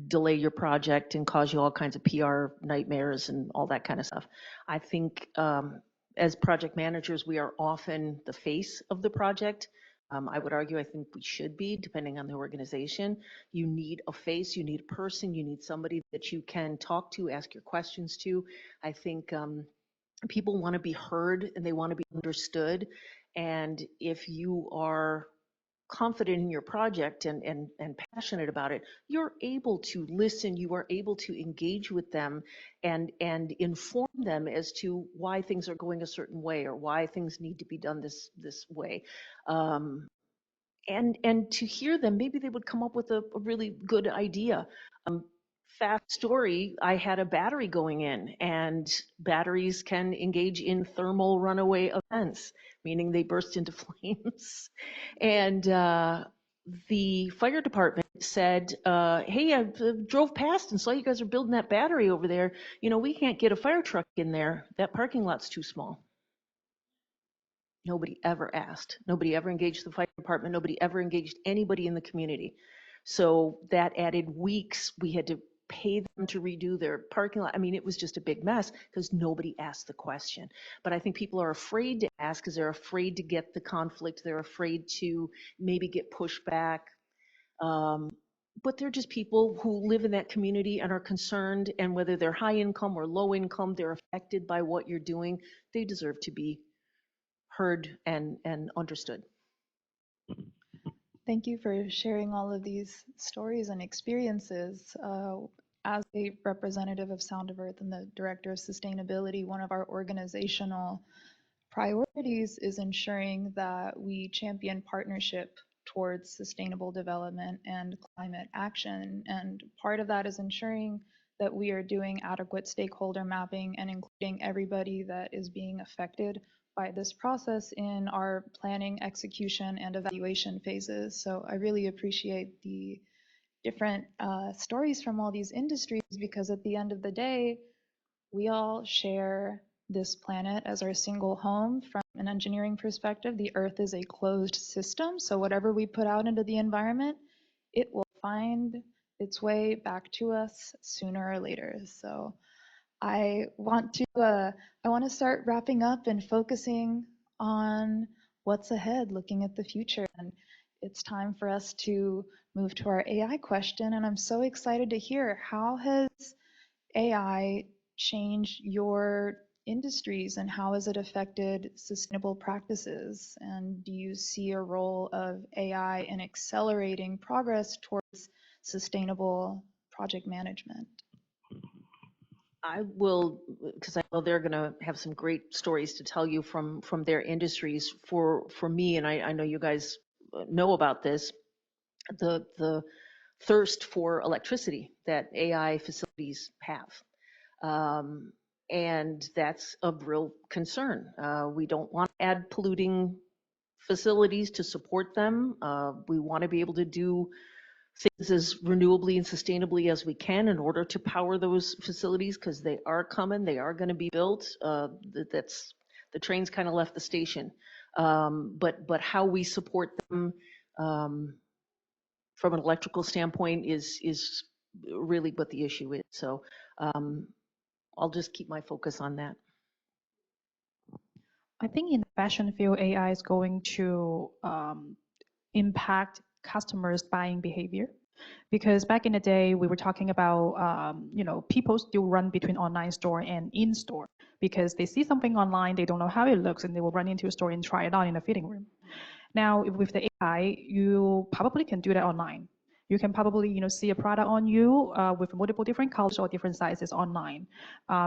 delay your project and cause you all kinds of PR nightmares and all that kind of stuff. I think as project managers, we are often the face of the project. I would argue, I think we should be, depending on the organization. You need a face, you need a person, you need somebody that you can talk to, ask your questions to. I think people want to be heard and they want to be understood. And if you are confident in your project and passionate about it, you're able to listen, you are able to engage with them and inform them as to why things are going a certain way or why things need to be done this way. And to hear them, maybe they would come up with a really good idea. Fast story, I had a battery going in, and batteries can engage in thermal runaway events, meaning they burst into flames. And the fire department said, hey, I drove past and saw you guys are building that battery over there. We can't get a fire truck in there. That parking lot's too small. Nobody ever asked. Nobody ever engaged the fire department. Nobody ever engaged anybody in the community. So that added weeks. We had to pay them to redo their parking lot. I mean, it was just a big mess because nobody asked the question. But I think people are afraid to ask because they're afraid to get the conflict. They're afraid to maybe get pushback. But they're just people who live in that community and are concerned. And whether they're high income or low income, they're affected by what you're doing. They deserve to be heard and understood. Thank you for sharing all of these stories and experiences. As a representative of Sound of Earth and the Director of Sustainability, one of our organizational priorities is ensuring that we champion partnership towards sustainable development and climate action. And part of that is ensuring that we are doing adequate stakeholder mapping and including everybody that is being affected by this process in our planning, execution, and evaluation phases. So I really appreciate the different stories from all these industries because at the end of the day, we all share this planet as our single home. From an engineering perspective, the Earth is a closed system. So whatever we put out into the environment, it will find its way back to us sooner or later. So I want to start wrapping up and focusing on what's ahead, looking at the future. And it's time for us to move to our AI question. And I'm so excited to hear, how has AI changed your industries and how has it affected sustainable practices? And do you see a role of AI in accelerating progress towards sustainable project management? I will, because I know they're going to have some great stories to tell you from their industries. For me, and I know you guys know about this, the thirst for electricity that AI facilities have. And that's a real concern. We don't want to add polluting facilities to support them. We want to be able to do things as renewably and sustainably as we can in order to power those facilities because they are coming, they are going to be built. That's the train's kind of left the station. But how we support them from an electrical standpoint is really what the issue is. So I'll just keep my focus on that. I think in the fashion field, AI is going to impact customers' buying behavior. Because back in the day, we were talking about, people still run between online store and in-store because they see something online, they don't know how it looks, and they will run into a store and try it on in a fitting room. Now, with the AI, you probably can do that online. You can probably, see a product on you with multiple different colors or different sizes online.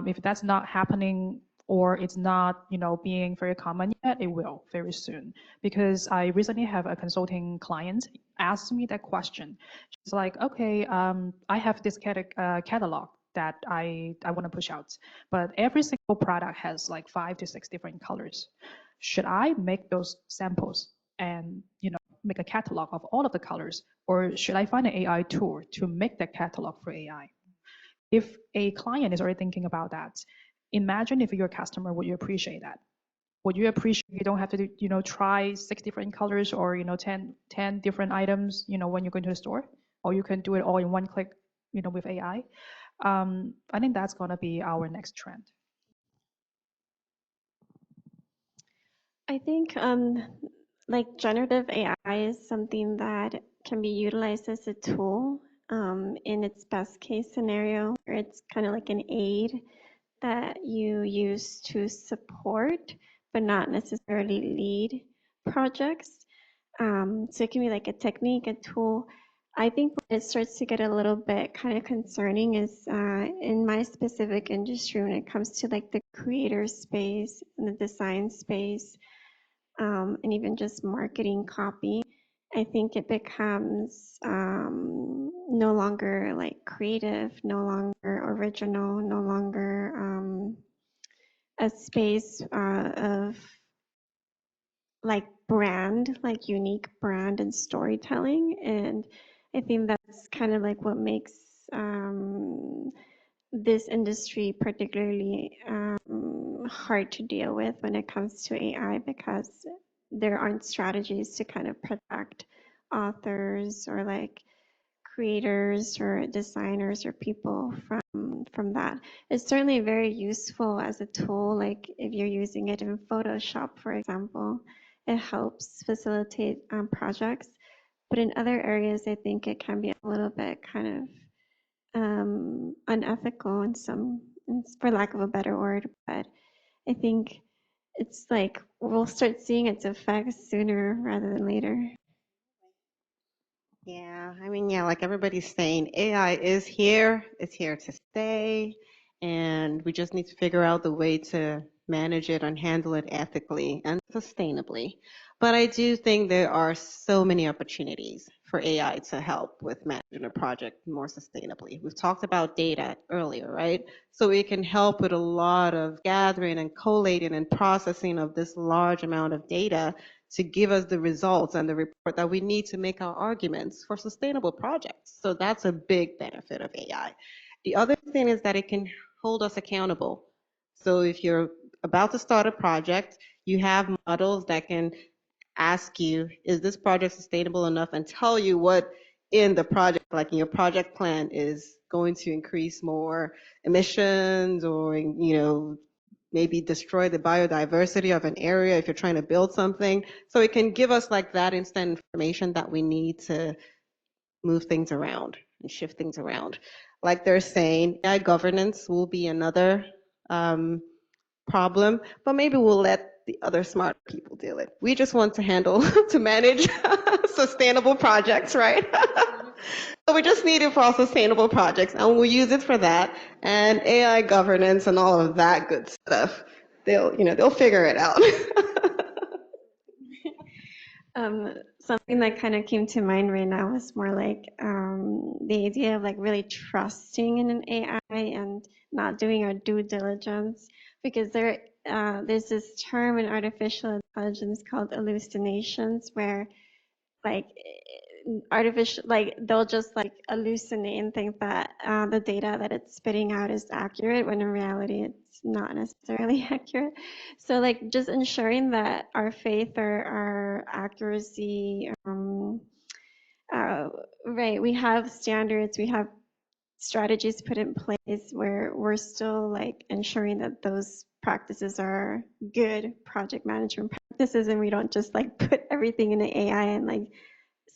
If that's not happening or it's not, being very common yet, it will very soon. Because I recently have a consulting client ask me that question. She's like, okay, I have this catalog that I want to push out, but every single product has like 5 to 6 different colors. Should I make those samples and make a catalog of all of the colors, or should I find an AI tool to make that catalog for AI? If a client is already thinking about that, imagine if you're a customer, would you appreciate that? Would you appreciate you don't have to try 6 different colors or 10 different items when you go into the store, or you can do it all in one click with AI? I think that's going to be our next trend. I think like generative AI is something that can be utilized as a tool in its best case scenario, where it's kind of like an aid that you use to support but not necessarily lead projects. So it can be like a technique, a tool. I think when it starts to get a little bit kind of concerning is in my specific industry when it comes to like the creator space and the design space, and even just marketing copy. I think it becomes no longer like creative, no longer original, no longer a space of like brand, like unique brand and storytelling. And I think that's kind of like what makes this industry particularly hard to deal with when it comes to AI, because there aren't strategies to kind of protect authors or like creators or designers or people from that. It's certainly very useful as a tool, like if you're using it in Photoshop, for example, it helps facilitate projects. But in other areas, I think it can be a little bit kind of unethical in some, for lack of a better word. But I think it's like we'll start seeing its effects sooner rather than later. Yeah, I mean, yeah, like everybody's saying, AI is here, it's here to stay, and we just need to figure out the way to manage it and handle it ethically and sustainably. But I do think there are so many opportunities for AI to help with managing a project more sustainably. We've talked about data earlier, right? So it can help with a lot of gathering and collating and processing of this large amount of data to give us the results and the report that we need to make our arguments for sustainable projects. So that's a big benefit of AI. The other thing is that it can hold us accountable. So if you're about to start a project, you have models that can ask you, is this project sustainable enough, and tell you what in the project, like in your project plan, is going to increase more emissions or, maybe destroy the biodiversity of an area if you're trying to build something. So it can give us like that instant information that we need to move things around and shift things around. Like they're saying, AI governance will be another problem, but maybe we'll let the other smart people do it. We just want to handle, to manage sustainable projects, right? So we just need it for all sustainable projects, and we'll use it for that. And AI governance and all of that good stuff, they'll figure it out. Something that kind of came to mind right now was more like the idea of like really trusting in an AI and not doing our due diligence, because there's this term in artificial intelligence called hallucinations, where like artificial, like they'll just like hallucinate and think that the data that it's spitting out is accurate when in reality it's not necessarily accurate. So like just ensuring that our faith or our accuracy, right, we have standards, we have strategies put in place where we're still like ensuring that those practices are good project management practices, and we don't just like put everything in the AI and like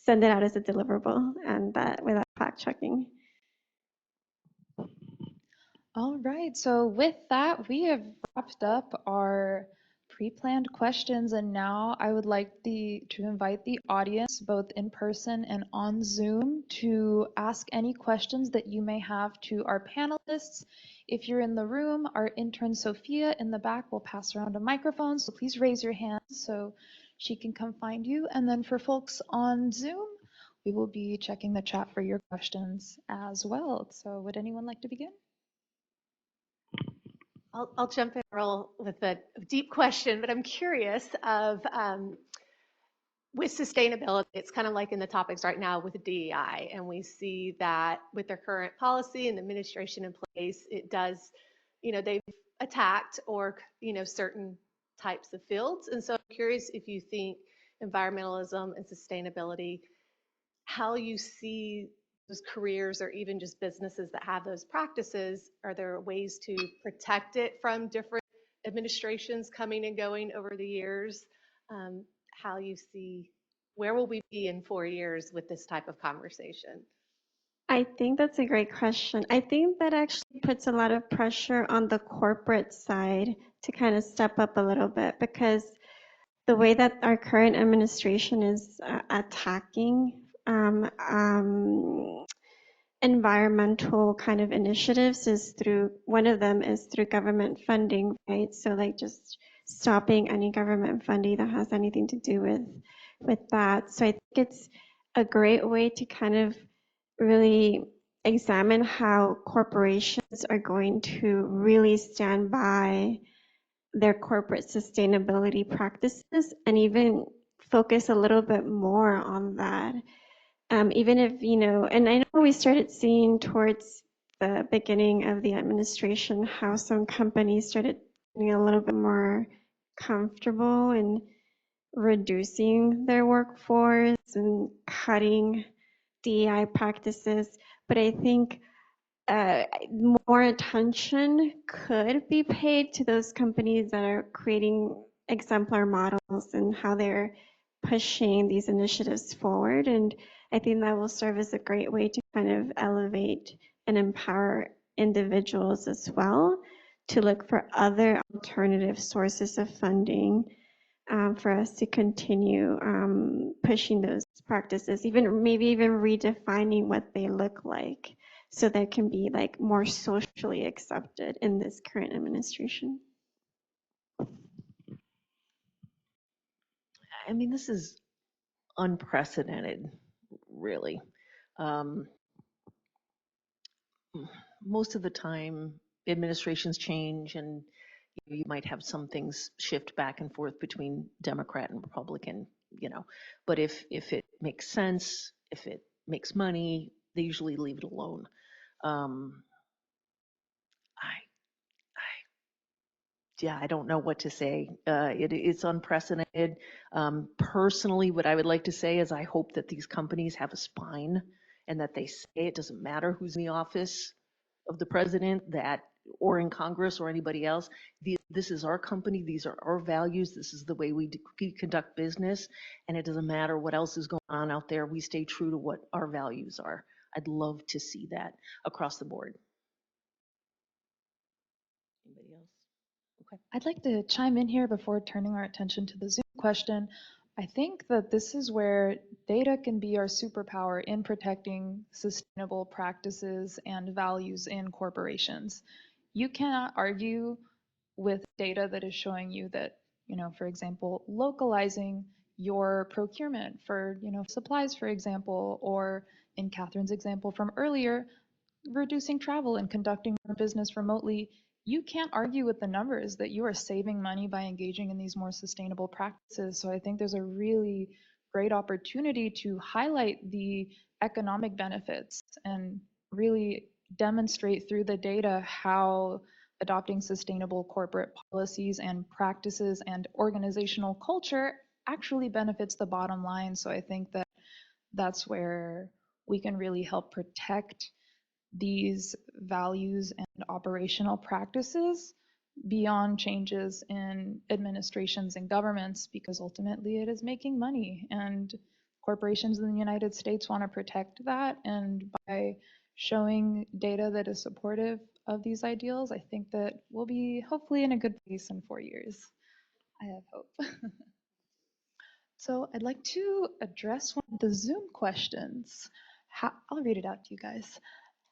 send it out as a deliverable and that without fact checking. All right, so with that, we have wrapped up our pre-planned questions, and now I would like to invite the audience, both in person and on Zoom, to ask any questions that you may have to our panelists. If you're in the room, our intern Sophia in the back will pass around a microphone, so please raise your hand so she can come find you. And then for folks on Zoom, we will be checking the chat for your questions as well. So would anyone like to begin? I'll jump in real with a deep question, but I'm curious of with sustainability, it's kind of like in the topics right now with DEI, and we see that with their current policy and administration in place, it does, they've attacked or, certain types of fields. And so I'm curious if you think environmentalism and sustainability, how you see those careers or even just businesses that have those practices, are there ways to protect it from different administrations coming and going over the years? How you see, where will we be in 4 years with this type of conversation? I think that's a great question. I think that actually puts a lot of pressure on the corporate side to kind of step up a little bit, because the way that our current administration is attacking environmental kind of initiatives is through, one of them is through government funding, right? So like just stopping any government funding that has anything to do with that. So I think it's a great way to kind of really examine how corporations are going to really stand by their corporate sustainability practices and even focus a little bit more on that. Even if, and I know we started seeing towards the beginning of the administration how some companies started getting a little bit more comfortable in reducing their workforce and cutting DEI practices. But I think more attention could be paid to those companies that are creating exemplar models and how they're pushing these initiatives forward. And I think that will serve as a great way to kind of elevate and empower individuals as well to look for other alternative sources of funding for us to continue pushing those practices, even maybe even redefining what they look like, so that can be like more socially accepted in this current administration. I mean, this is unprecedented, really. Most of the time, administrations change, and you might have some things shift back and forth between Democrat and Republican, but if it makes sense, if it makes money, they usually leave it alone. I don't know what to say. It's unprecedented. Personally, what I would like to say is I hope that these companies have a spine and that they say it doesn't matter who's in the office of the president, or in Congress or anybody else. This is our company. These are our values. This is the way we conduct business, and it doesn't matter what else is going on out there. We stay true to what our values are. I'd love to see that across the board. Anybody else? Okay. I'd like to chime in here before turning our attention to the Zoom question. I think that this is where data can be our superpower in protecting sustainable practices and values in corporations. You cannot argue with data that is showing you that, for example, localizing your procurement for, supplies, for example, or in Catherine's example from earlier, reducing travel and conducting your business remotely, you can't argue with the numbers that you are saving money by engaging in these more sustainable practices. So I think there's a really great opportunity to highlight the economic benefits and really demonstrate through the data how adopting sustainable corporate policies and practices and organizational culture actually benefits the bottom line. So I think that that's where we can really help protect these values and operational practices beyond changes in administrations and governments, because ultimately it is making money and corporations in the United States want to protect that. And by showing data that is supportive of these ideals, I think that we'll be hopefully in a good place in 4 years. I have hope. So I'd like to address one of the Zoom questions. I'll read it out to you guys.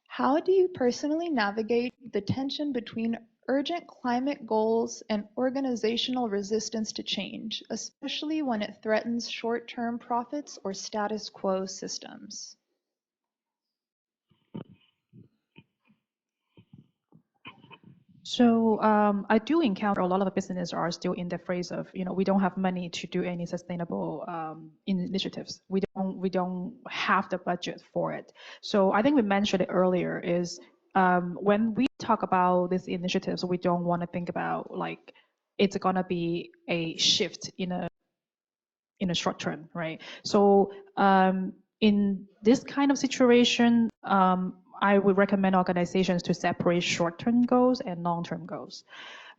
How do you personally navigate the tension between urgent climate goals and organizational resistance to change, especially when it threatens short-term profits or status quo systems? So I do encounter a lot of businesses are still in the phase of, we don't have money to do any sustainable initiatives. We don't have the budget for it. So I think we mentioned it earlier is when we talk about these initiatives, we don't want to think about like it's gonna be a shift in a short term, right? So in this kind of situation, I would recommend organizations to separate short-term goals and long-term goals.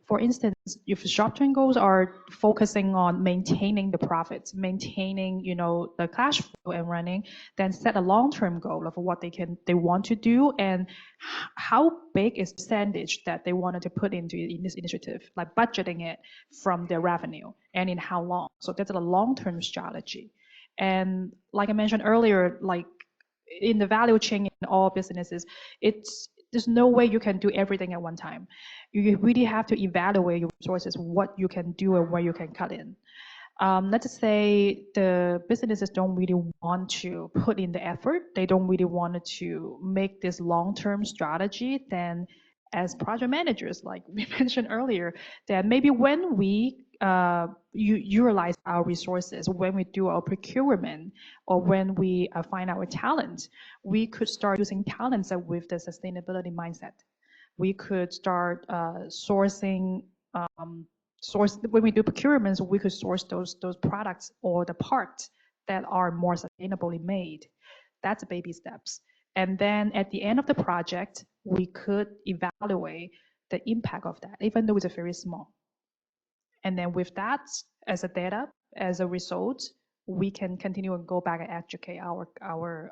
For instance, if short-term goals are focusing on maintaining the profits, maintaining, the cash flow and running, then set a long-term goal of what they want to do and how big is percentage that they wanted to put into in this initiative, like budgeting it from their revenue and in how long. So that's a long-term strategy. And like I mentioned earlier, like in the value chain in all businesses, there's no way you can do everything at one time. You really have to evaluate your resources, what you can do and where you can cut in. Let's say the businesses don't really want to put in the effort, they don't really want to make this long-term strategy, then as project managers, like we mentioned earlier, that maybe when we utilize our resources, when we do our procurement, or when we find our talent, we could start using talents with the sustainability mindset. We could start sourcing, when we do procurements, we could source those products or the parts that are more sustainably made. That's baby steps. And then at the end of the project, we could evaluate the impact of that, even though it's very small. And then with that as a data, as a result, we can continue and go back and educate our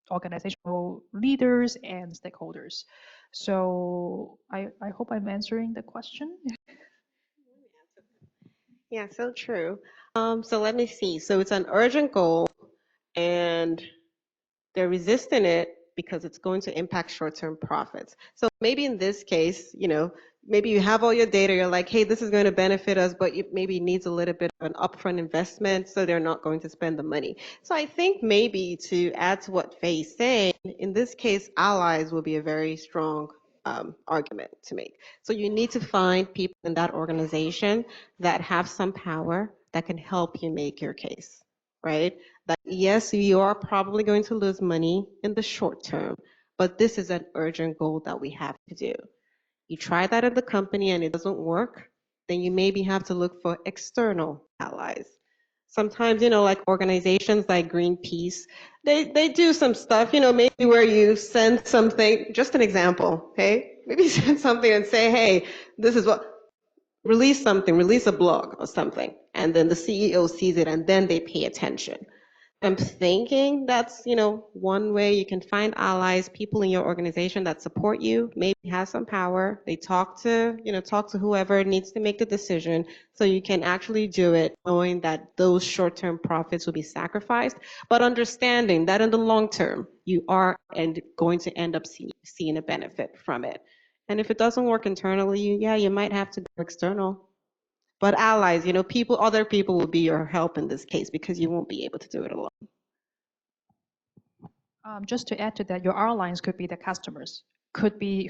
organizational leaders and stakeholders. So I hope I'm answering the question. Yeah, so true. So let me see. So it's an urgent goal and they're resisting it because it's going to impact short-term profits. So maybe in this case, maybe you have all your data, you're like, hey, this is going to benefit us, but it maybe needs a little bit of an upfront investment, so they're not going to spend the money. So I think maybe to add to what Faye's saying, in this case, allies will be a very strong argument to make. So you need to find people in that organization that have some power that can help you make your case, right? That yes, you are probably going to lose money in the short term, but this is an urgent goal that we have to do. You try that at the company and it doesn't work, then you maybe have to look for external allies. Sometimes, like organizations like Greenpeace, they do some stuff, maybe where you send something, just an example, okay? Maybe send something and say, hey, this is what, release something, release a blog or something, and then the CEO sees it and then they pay attention. I'm thinking that's, one way you can find allies, people in your organization that support you, maybe have some power. They talk to whoever needs to make the decision so you can actually do it knowing that those short-term profits will be sacrificed, but understanding that in the long term, you are going to end up seeing a benefit from it. And if it doesn't work internally, you might have to go external. But allies, other people will be your help in this case because you won't be able to do it alone. Just to add to that, your allies could be the customers, could be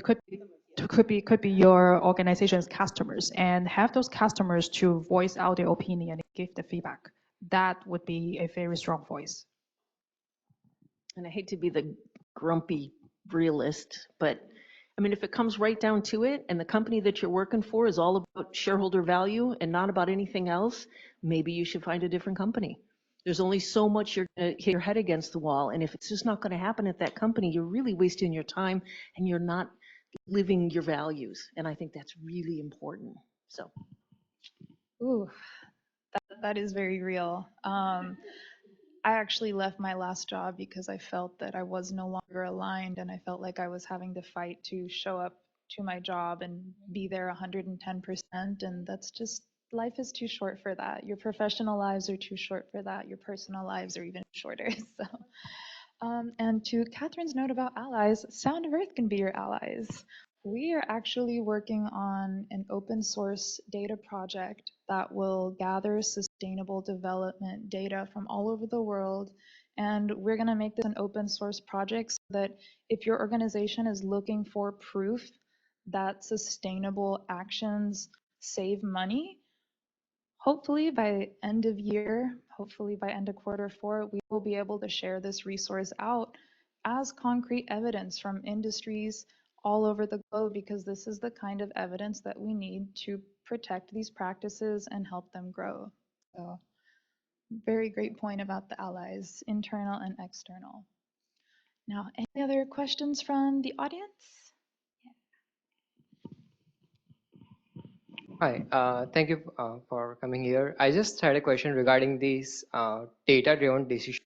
your organization's customers, and have those customers to voice out their opinion and give the feedback. that would be a very strong voice. And I hate to be the grumpy realist, but I mean, if it comes right down to it and the company that you're working for is all about shareholder value and not about anything else, maybe you should find a different company. There's only so much you're going to hit your head against the wall. And if it's just not going to happen at that company, you're really wasting your time and you're not living your values. And I think that's really important. So. Ooh, that is very real. I actually left my last job because I felt that I was no longer aligned and I felt like I was having to fight to show up to my job and be there 110%. And that's just, life is too short for that. Your professional lives are too short for that. Your personal lives are even shorter. So, and to Catherine's note about allies, Sound of Earth can be your allies. We are actually working on an open source data project that will gather sustainable development data from all over the world. And we're going to make this an open source project so that if your organization is looking for proof that sustainable actions save money, hopefully by end of year, hopefully by end of Q4, we will be able to share this resource out as concrete evidence from industries all over the globe, because this is the kind of evidence that we need to protect these practices and help them grow. So, very great point about the allies, internal and external. Now, any other questions from the audience? Hi, thank you for coming here. I just had a question regarding these data-driven decision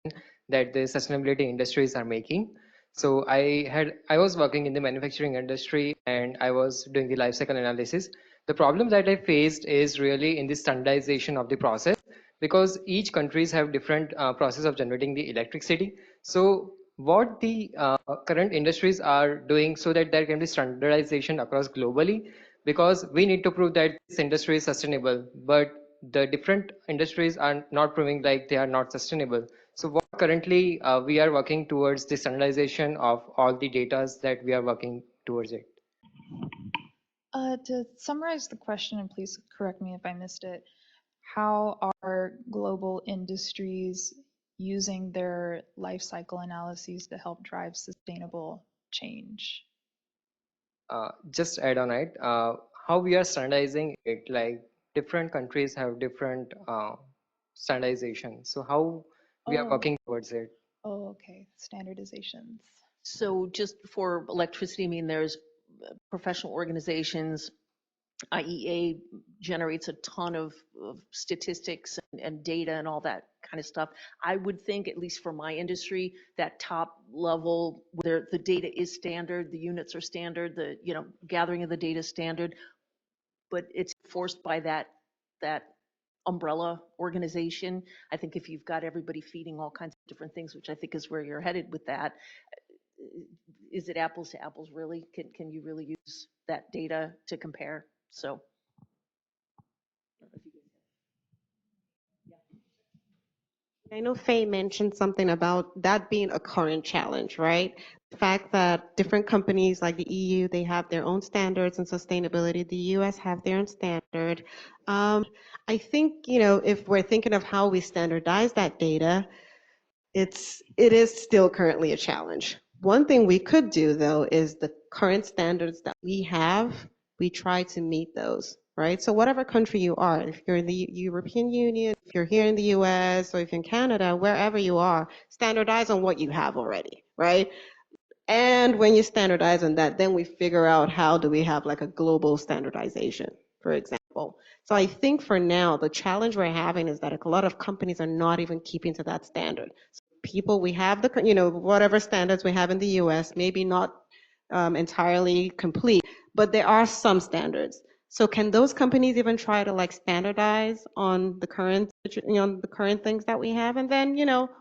that the sustainability industries are making. So I was working in the manufacturing industry and I was doing the life cycle analysis. The problem that I faced is really in the standardization of the process, because each countries have different process of generating the electricity. So what the current industries are doing so that there can be standardization across globally, because we need to prove that this industry is sustainable, but the different industries are not proving like they are not sustainable. So what currently we are working towards the standardization of all the data that we are working towards it. To summarize the question, and please correct me if I missed it, how are global industries using their life cycle analyses to help drive sustainable change? Just add on it, how we are standardizing it, like different countries have different standardization. So how we are working towards it. Oh, okay. Standardizations. So just for electricity, I mean, there's professional organizations, IEA generates a ton of statistics and data and all that kind of stuff. I would think, at least for my industry, that top level where the data is standard, the units are standard, the gathering of the data is standard, but it's forced by that umbrella organization. I think if you've got everybody feeding all kinds of different things, which I think is where you're headed with that, is it apples to apples really? Can you really use that data to compare? So. I know Faye mentioned something about that being a current challenge, right? The fact that different companies like the EU, they have their own standards in sustainability. The US have their own standard. I think, if we're thinking of how we standardize that data, it is still currently a challenge. One thing we could do, though, is the current standards that we have, we try to meet those, right? So whatever country you are, if you're in the European Union, if you're here in the US, or if you're in Canada, wherever you are, standardize on what you have already, right? And when you standardize on that, then we figure out how do we have like a global standardization, for example. So I think for now, the challenge we're having is that a lot of companies are not even keeping to that standard. So people, we have the, whatever standards we have in the US, maybe not entirely complete, but there are some standards. So can those companies even try to like standardize on the current, the current things that we have? And then,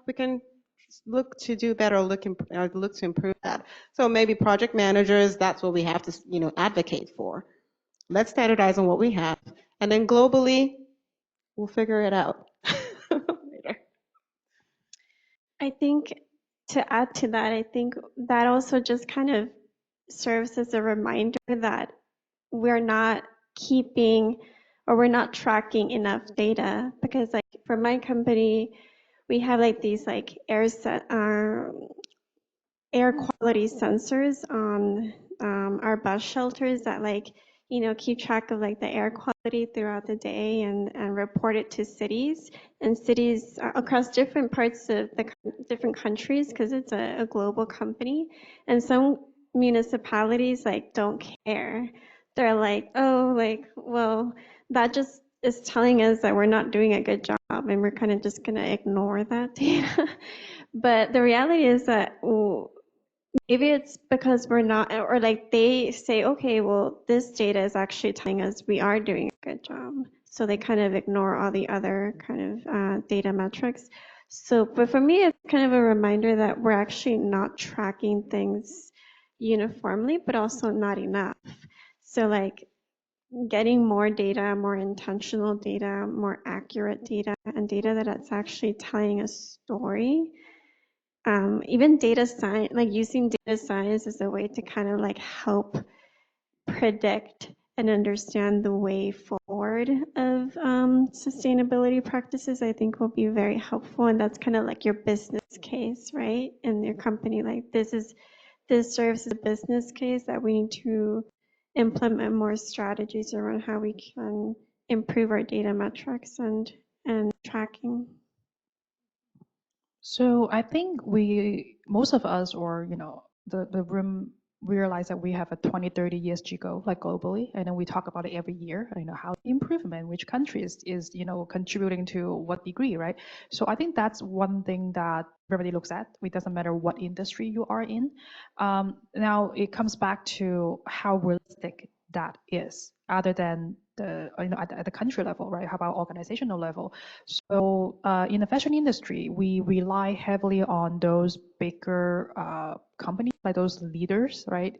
we can look to do better, look to improve that. So maybe project managers, that's what we have to, advocate for. Let's standardize on what we have, and then globally, we'll figure it out later. I think to add to that, I think that also just kind of serves as a reminder that we're not keeping or we're not tracking enough data. Because like for my company, we have like these like air quality sensors on our bus shelters that like, you know, keep track of like the air quality throughout the day and report it to cities and cities across different parts of the different countries, because it's a global company. And some municipalities like don't care. They're like, oh, like, well, that just is telling us that we're not doing a good job and we're kind of just going to ignore that data. But the reality is that maybe it's because we're not, or like they say, okay, well, this data is actually telling us we are doing a good job. So they kind of ignore all the other kind of data metrics. So, but for me, it's kind of a reminder that we're actually not tracking things uniformly, but also not enough. So like getting more data, more intentional data, more accurate data, and data that it's actually telling a story. Even data science, like using data science as a way to kind of like help predict and understand the way forward of sustainability practices, I think will be very helpful. And that's kind of like your business case, right? In your company, like this serves as a business case that we need to implement more strategies around how we can improve our data metrics and tracking. So I think most of us, or the room, realize that we have a 2030 ESG goal, like globally, and then we talk about it every year. How the improvement, which countries is contributing to what degree, right? So I think that's one thing that everybody looks at. It doesn't matter what industry you are in. Now it comes back to how realistic that is, other than the at the country level, right? How about organizational level? So in the fashion industry, we rely heavily on those bigger companies, like those leaders, right?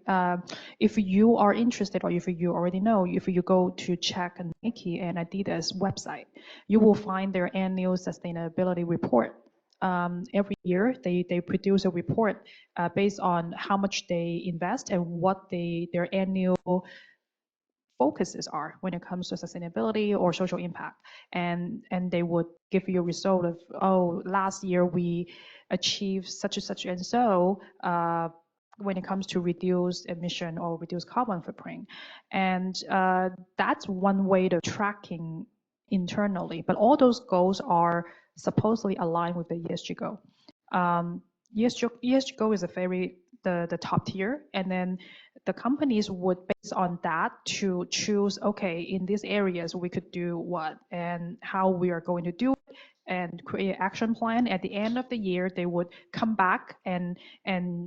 If you are interested, or if you already know, if you go to check Nike and Adidas website, you will find their annual sustainability report. Every year, they produce a report based on how much they invest and what their annual focuses are when it comes to sustainability or social impact, and they would give you a result of, oh, last year we achieved such and such and so when it comes to reduce emission or reduce carbon footprint. And that's one way to tracking internally, but all those goals are supposedly aligned with the ESG goal. ESG goal is the top tier, and then the companies would, based on that, to choose, okay, in these areas we could do what and how we are going to do it, and create an action plan. At the end of the year, they would come back and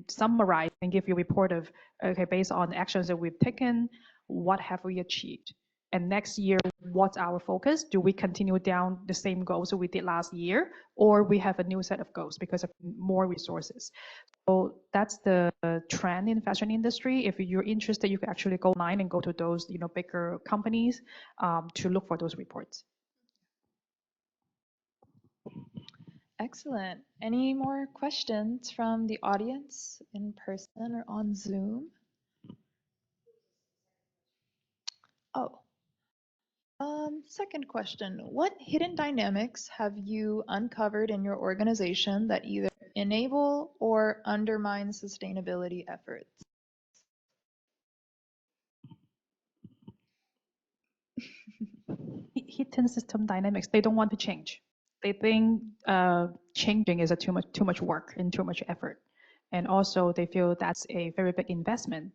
summarize and give you a report of, okay, based on the actions that we've taken, what have we achieved? And next year, what's our focus? Do we continue down the same goals that we did last year, or we have a new set of goals because of more resources? So that's the trend in the fashion industry. If you're interested, you can actually go online and go to those bigger companies to look for those reports. Excellent. Any more questions from the audience in person or on Zoom? Oh. Second question, what hidden dynamics have you uncovered in your organization that either enable or undermine sustainability efforts? Hidden system dynamics, they don't want to change. They think changing is too much work and too much effort. And also they feel that's a very big investment.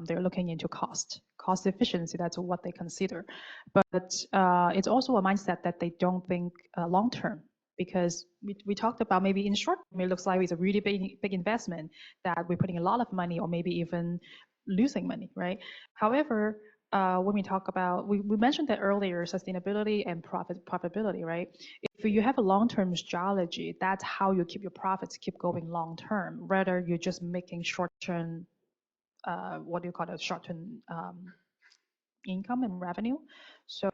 They're looking into cost efficiency, that's what they consider. But it's also a mindset that they don't think long term, because we talked about, maybe in short term, it looks like it's a really big investment that we're putting a lot of money, or maybe even losing money, right? However, when we talk about, we mentioned that earlier, sustainability and profitability, right? If you have a long-term strategy, that's how you keep your profits keep going long-term, rather you're just making short-term, what do you call it, short-term income and revenue. So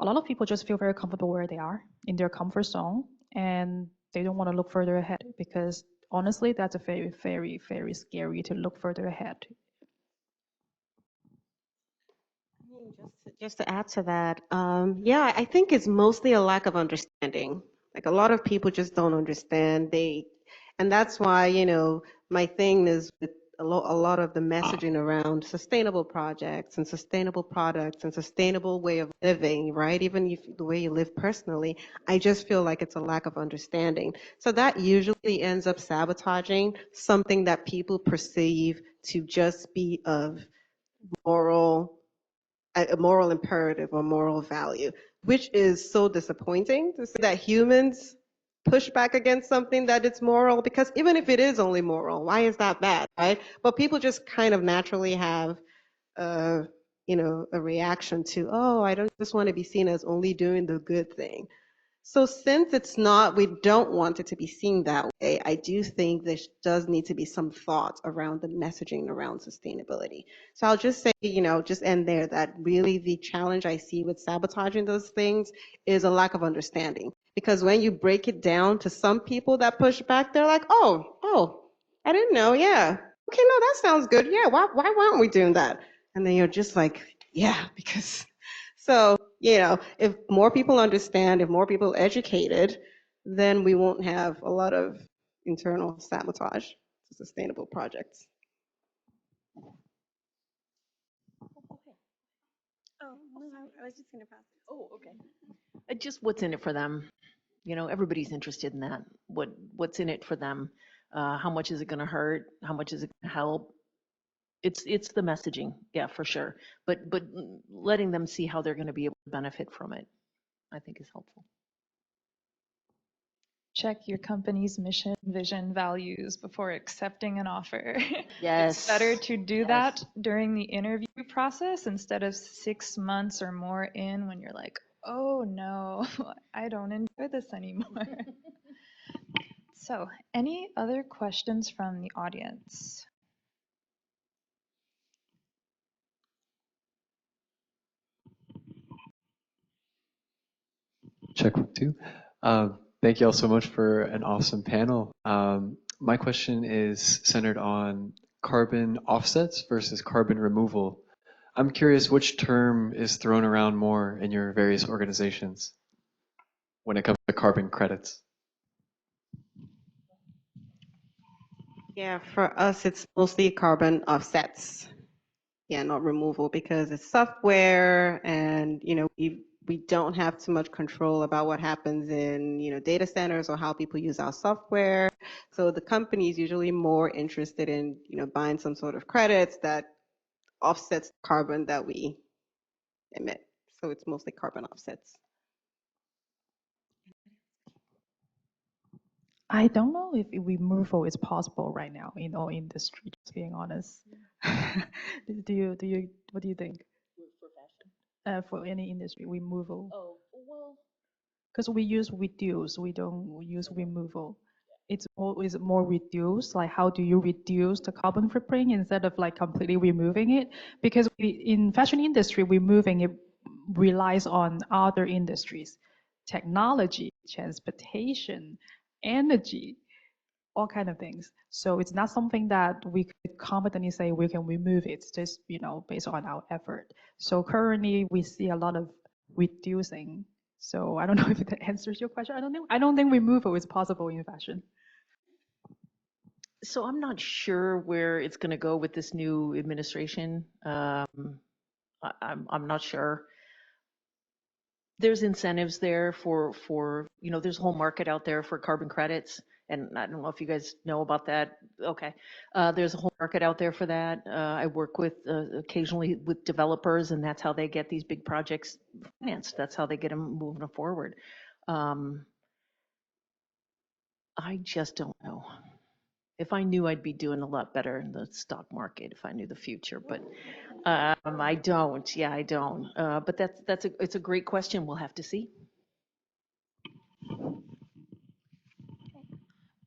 a lot of people just feel very comfortable where they are in their comfort zone, and they don't want to look further ahead, because honestly, that's a very, very, very scary to look further ahead. Just to add to that, yeah, I think it's mostly a lack of understanding. Like a lot of people just don't understand. And that's why, my thing is with a lot of the messaging around sustainable projects and sustainable products and sustainable way of living, right? Even if the way you live personally, I just feel like it's a lack of understanding. So that usually ends up sabotaging something that people perceive to just be of moral a moral imperative or moral value, which is so disappointing to see that humans push back against something that it's moral, because even if it is only moral, why is that bad, right? But people just kind of naturally have a, a reaction to, oh, I don't just want to be seen as only doing the good thing. So since it's not, we don't want it to be seen that way, I do think there does need to be some thought around the messaging around sustainability. So I'll just say, just end there, that really the challenge I see with sabotaging those things is a lack of understanding. Because when you break it down to some people that push back, they're like, oh, I didn't know, yeah. Okay, no, that sounds good. Yeah, why aren't we doing that? And then you're just like, yeah, because so, if more people understand, if more people educated, then we won't have a lot of internal sabotage to sustainable projects. Oh, no, I was just going to pass it. Oh, okay. Just what's in it for them. Everybody's interested in that. What's in it for them? How much is it going to hurt? How much is it going to help? It's the messaging, yeah, for sure. But letting them see how they're going to be able to benefit from it, I think is helpful. Check your company's mission, vision, values before accepting an offer. Yes. It's better to do that during the interview process instead of 6 months or more in when you're like, oh no, I don't enjoy this anymore. So, any other questions from the audience? Check one, two. Thank you all so much for an awesome panel. My question is centered on carbon offsets versus carbon removal. I'm curious which term is thrown around more in your various organizations when it comes to carbon credits. Yeah, for us, it's mostly carbon offsets. Yeah, not removal, because it's software and, we don't have too much control about what happens in, data centers or how people use our software. So the company is usually more interested in, buying some sort of credits that offsets carbon that we emit. So it's mostly carbon offsets. I don't know if removal is possible right now in all industry, just being honest. What do you think? For fashion? For any industry, removal. Oh, well. Because we use reduce, we don't use removal. It's more reduce, like how do you reduce the carbon footprint instead of like completely removing it? Because in fashion industry, removing it relies on other industries, technology, transportation, energy, all kind of things. So it's not something that we could confidently say we can remove it. It's just, based on our effort. So currently we see a lot of reducing. So I don't know if that answers your question. I don't think removal is possible in fashion. So I'm not sure where it's going to go with this new administration. I'm not sure. There's incentives there for there's a whole market out there for carbon credits, and I don't know if you guys know about that. Okay, there's a whole market out there for that. I work with occasionally with developers, and that's how they get these big projects financed. That's how they get them moving forward. I just don't know. If I knew, I'd be doing a lot better in the stock market if I knew the future, but I don't. Yeah, I don't. But it's a great question. We'll have to see.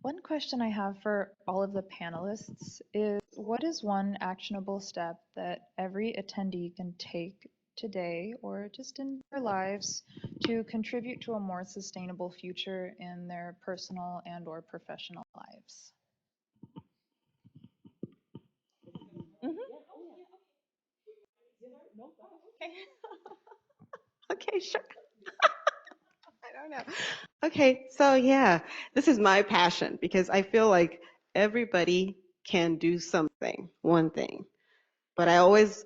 One question I have for all of the panelists is, what is one actionable step that every attendee can take today or just in their lives to contribute to a more sustainable future in their personal and or professional lives? Okay, sure. I don't know. Okay, so yeah, this is my passion because I feel like everybody can do something, one thing. But I always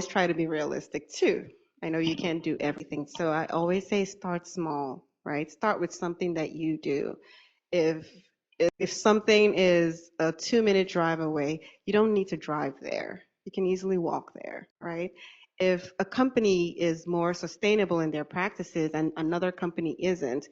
try to be realistic too. I know you can't do everything. So I always say start small, right? Start with something that you do. If if something is a 2-minute drive away, you don't need to drive there. You can easily walk there, right? If a company is more sustainable in their practices and another company isn't,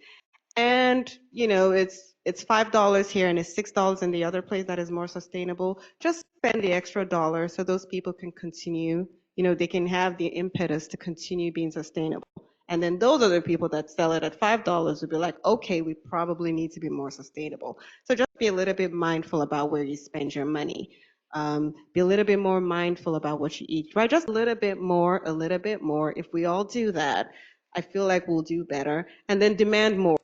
and it's $5 here and it's $6 in the other place that is more sustainable, just spend the extra dollar so those people can continue, they can have the impetus to continue being sustainable. And then those other people that sell it at $5 will be like, okay, we probably need to be more sustainable. So just be a little bit mindful about where you spend your money. Be a little bit more mindful about what you eat, right? Just a little bit more, a little bit more. If we all do that, I feel like we'll do better. And then demand more,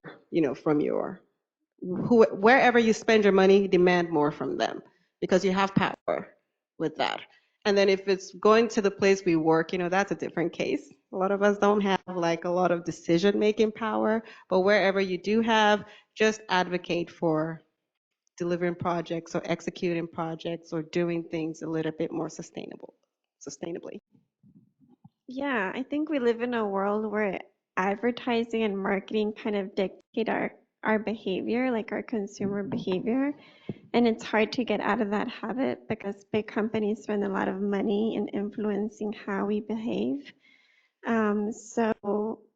from wherever you spend your money, demand more from them because you have power with that. And then if it's going to the place we work, that's a different case. A lot of us don't have like a lot of decision-making power, but wherever you do have, just advocate for delivering projects or executing projects or doing things a little bit more sustainably. Yeah, I think we live in a world where advertising and marketing kind of dictate our behavior, like our consumer behavior. And it's hard to get out of that habit because big companies spend a lot of money in influencing how we behave.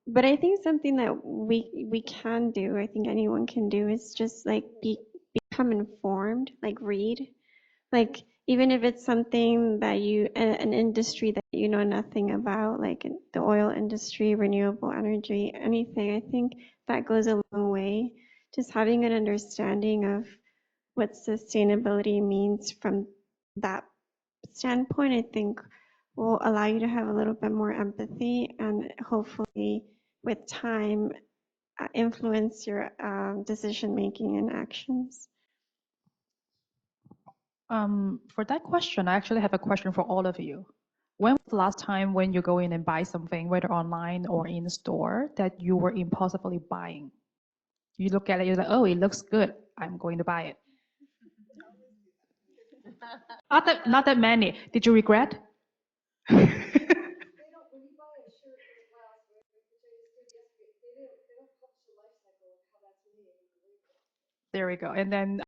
But I think something that we can do, I think anyone can do, is just like become informed, like read. Like, even if it's something that an industry that you know nothing about, like the oil industry, renewable energy, anything, I think that goes a long way. Just having an understanding of what sustainability means from that standpoint, I think will allow you to have a little bit more empathy and hopefully with time influence your decision making and actions. For that question, I actually have a question for all of you. When was the last time when you go in and buy something, whether online or in store, that you were impulsively buying? You look at it, you're like, oh, it looks good, I'm going to buy it. Not that many. Did you regret? There we go. And then,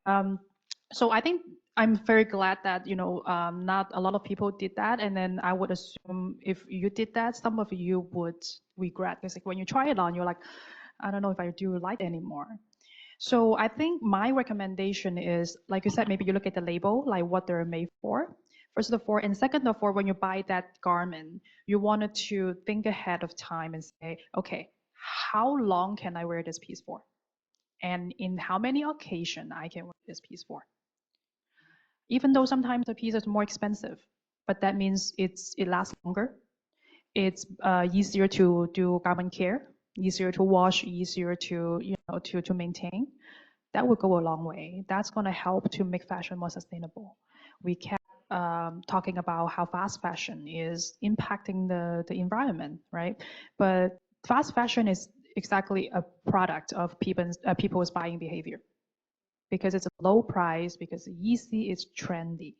so I think I'm very glad that, not a lot of people did that. And then I would assume if you did that, some of you would regret. Because like when you try it on, you're like, I don't know if I do like it anymore. So I think my recommendation is, like you said, maybe you look at the label, like what they're made for. First of all, and second of all, when you buy that garment, you wanted to think ahead of time and say, okay, how long can I wear this piece for? And in how many occasions I can wear this piece for? Even though sometimes the piece is more expensive, but that means it lasts longer. It's easier to do garment care, easier to wash, easier to to maintain. That would go a long way. That's going to help to make fashion more sustainable. We kept talking about how fast fashion is impacting the environment, right? But fast fashion is exactly a product of people's buying behavior because it's a low price, because it's easy, it's trendy,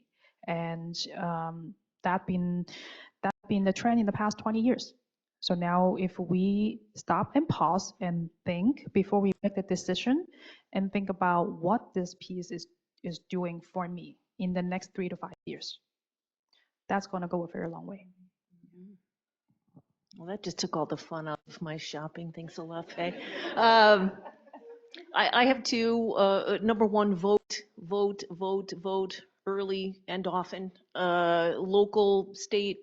and that been the trend in the past 20 years. So now if we stop and pause and think before we make the decision and think about what this piece is doing for me in the next 3 to 5 years, that's going to go a very long way. Well, that just took all the fun out of my shopping. Thanks a lot, Faye. I have two. Number one, vote early and often. Local, state,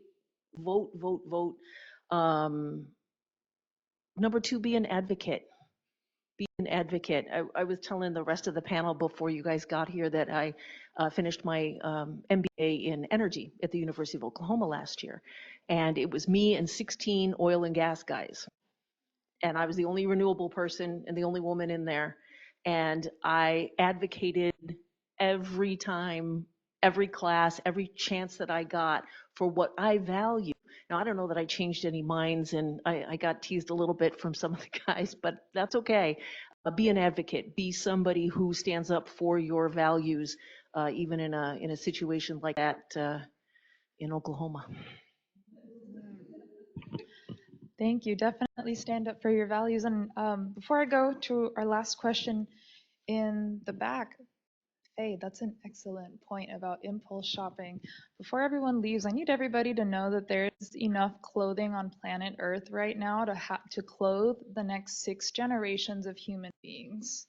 vote. Number two, be an advocate. Be an advocate. I was telling the rest of the panel before you guys got here that I finished my MBA in energy at the University of Oklahoma last year. And it was me and 16 oil and gas guys. And I was the only renewable person and the only woman in there. And I advocated every time, every class, every chance that I got for what I value. Now, I don't know that I changed any minds, and I got teased a little bit from some of the guys, but that's okay. Be an advocate. Be somebody who stands up for your values, even in a situation like that in Oklahoma. Thank you. Definitely stand up for your values. And before I go to our last question in the back, hey, that's an excellent point about impulse shopping. Before everyone leaves, I need everybody to know that there's enough clothing on planet Earth right now to clothe the next 6 generations of human beings.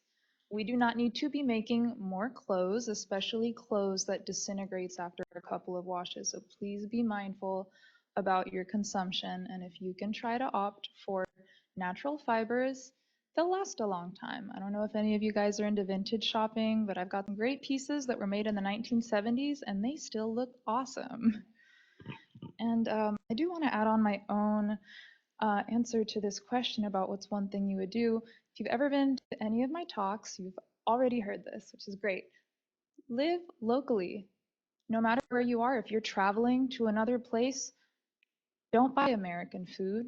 We do not need to be making more clothes, especially clothes that disintegrates after a couple of washes. So please be mindful about your consumption. And if you can try to opt for natural fibers, they'll last a long time. I don't know if any of you guys are into vintage shopping, but I've got some great pieces that were made in the 1970s and they still look awesome. And I do want to add on my own answer to this question about what's one thing you would do. If you've ever been to any of my talks, you've already heard this, which is great. Live locally. No matter where you are, if you're traveling to another place, don't buy American food.